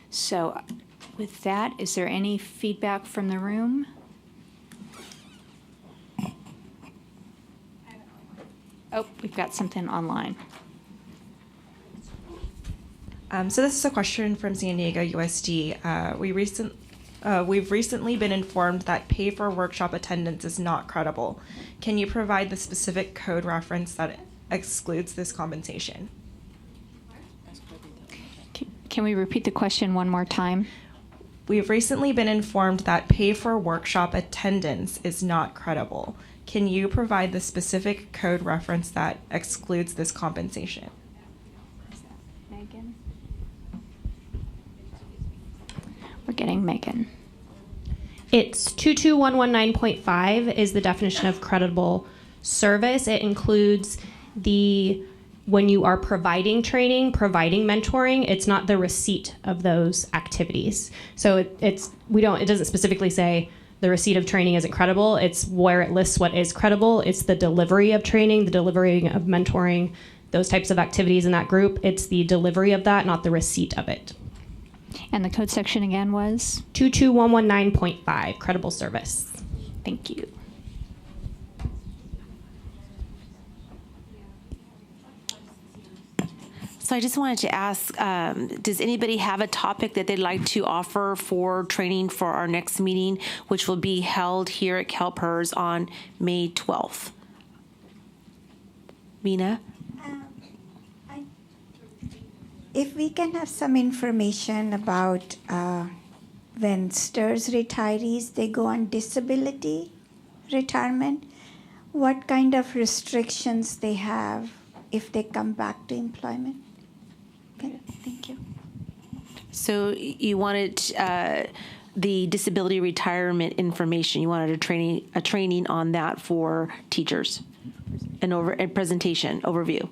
So with that, is there any feedback from the room? I have Oh, we've got something online. So this is a question from San Diego USD. We've recently been informed that pay for workshop attendance is not credible. Can you provide the specific code reference that excludes this compensation? Can we repeat the question one more time? We've recently been informed that pay for workshop attendance is not credible. Can you provide the specific code reference that excludes this compensation? Megan? We're getting Megan. It's 22119.5 is the definition of credible service. It includes when you are providing training, providing mentoring, it's not the receipt of those activities. So it doesn't specifically say the receipt of training isn't credible. It's where it lists what is credible. It's the delivery of training, the delivery of mentoring, those types of activities in that group. It's the delivery of that, not the receipt of it. And the code section again was? 22119.5, credible service. Thank you. So I just wanted to ask, does anybody have a topic that they'd like to offer for training for our next meeting, which will be held here at CalPERS on May 12th? Mina? If we can have some information about when STRS retirees, they go on disability retirement, what kind of restrictions they have if they come back to employment? Okay, thank you. So you wanted the disability retirement information. You wanted a training on that for teachers, a presentation overview.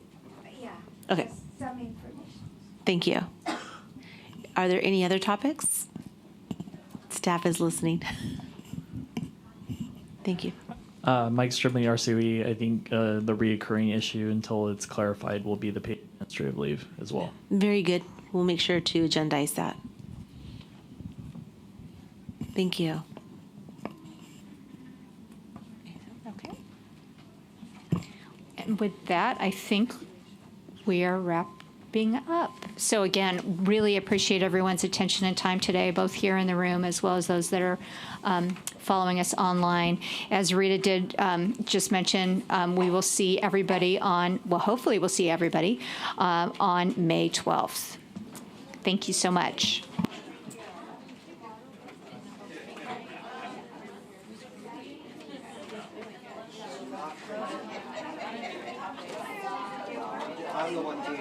Yeah. Okay. Some information. Thank you. Are there any other topics? Staff is listening. Thank you. Mike Stribley, RCOE. I think the reoccurring issue until it's clarified will be the paid administrative leave as well. Very good. We'll make sure to agendize that. Thank you. Okay. And with that, I think we are wrapping up. So again, really appreciate everyone's attention and time today, both here in the room as well as those that are following us online. As Rita did just mention, we will see everybody hopefully we'll see everybody on May 12th. Thank you so much. I'm the one team.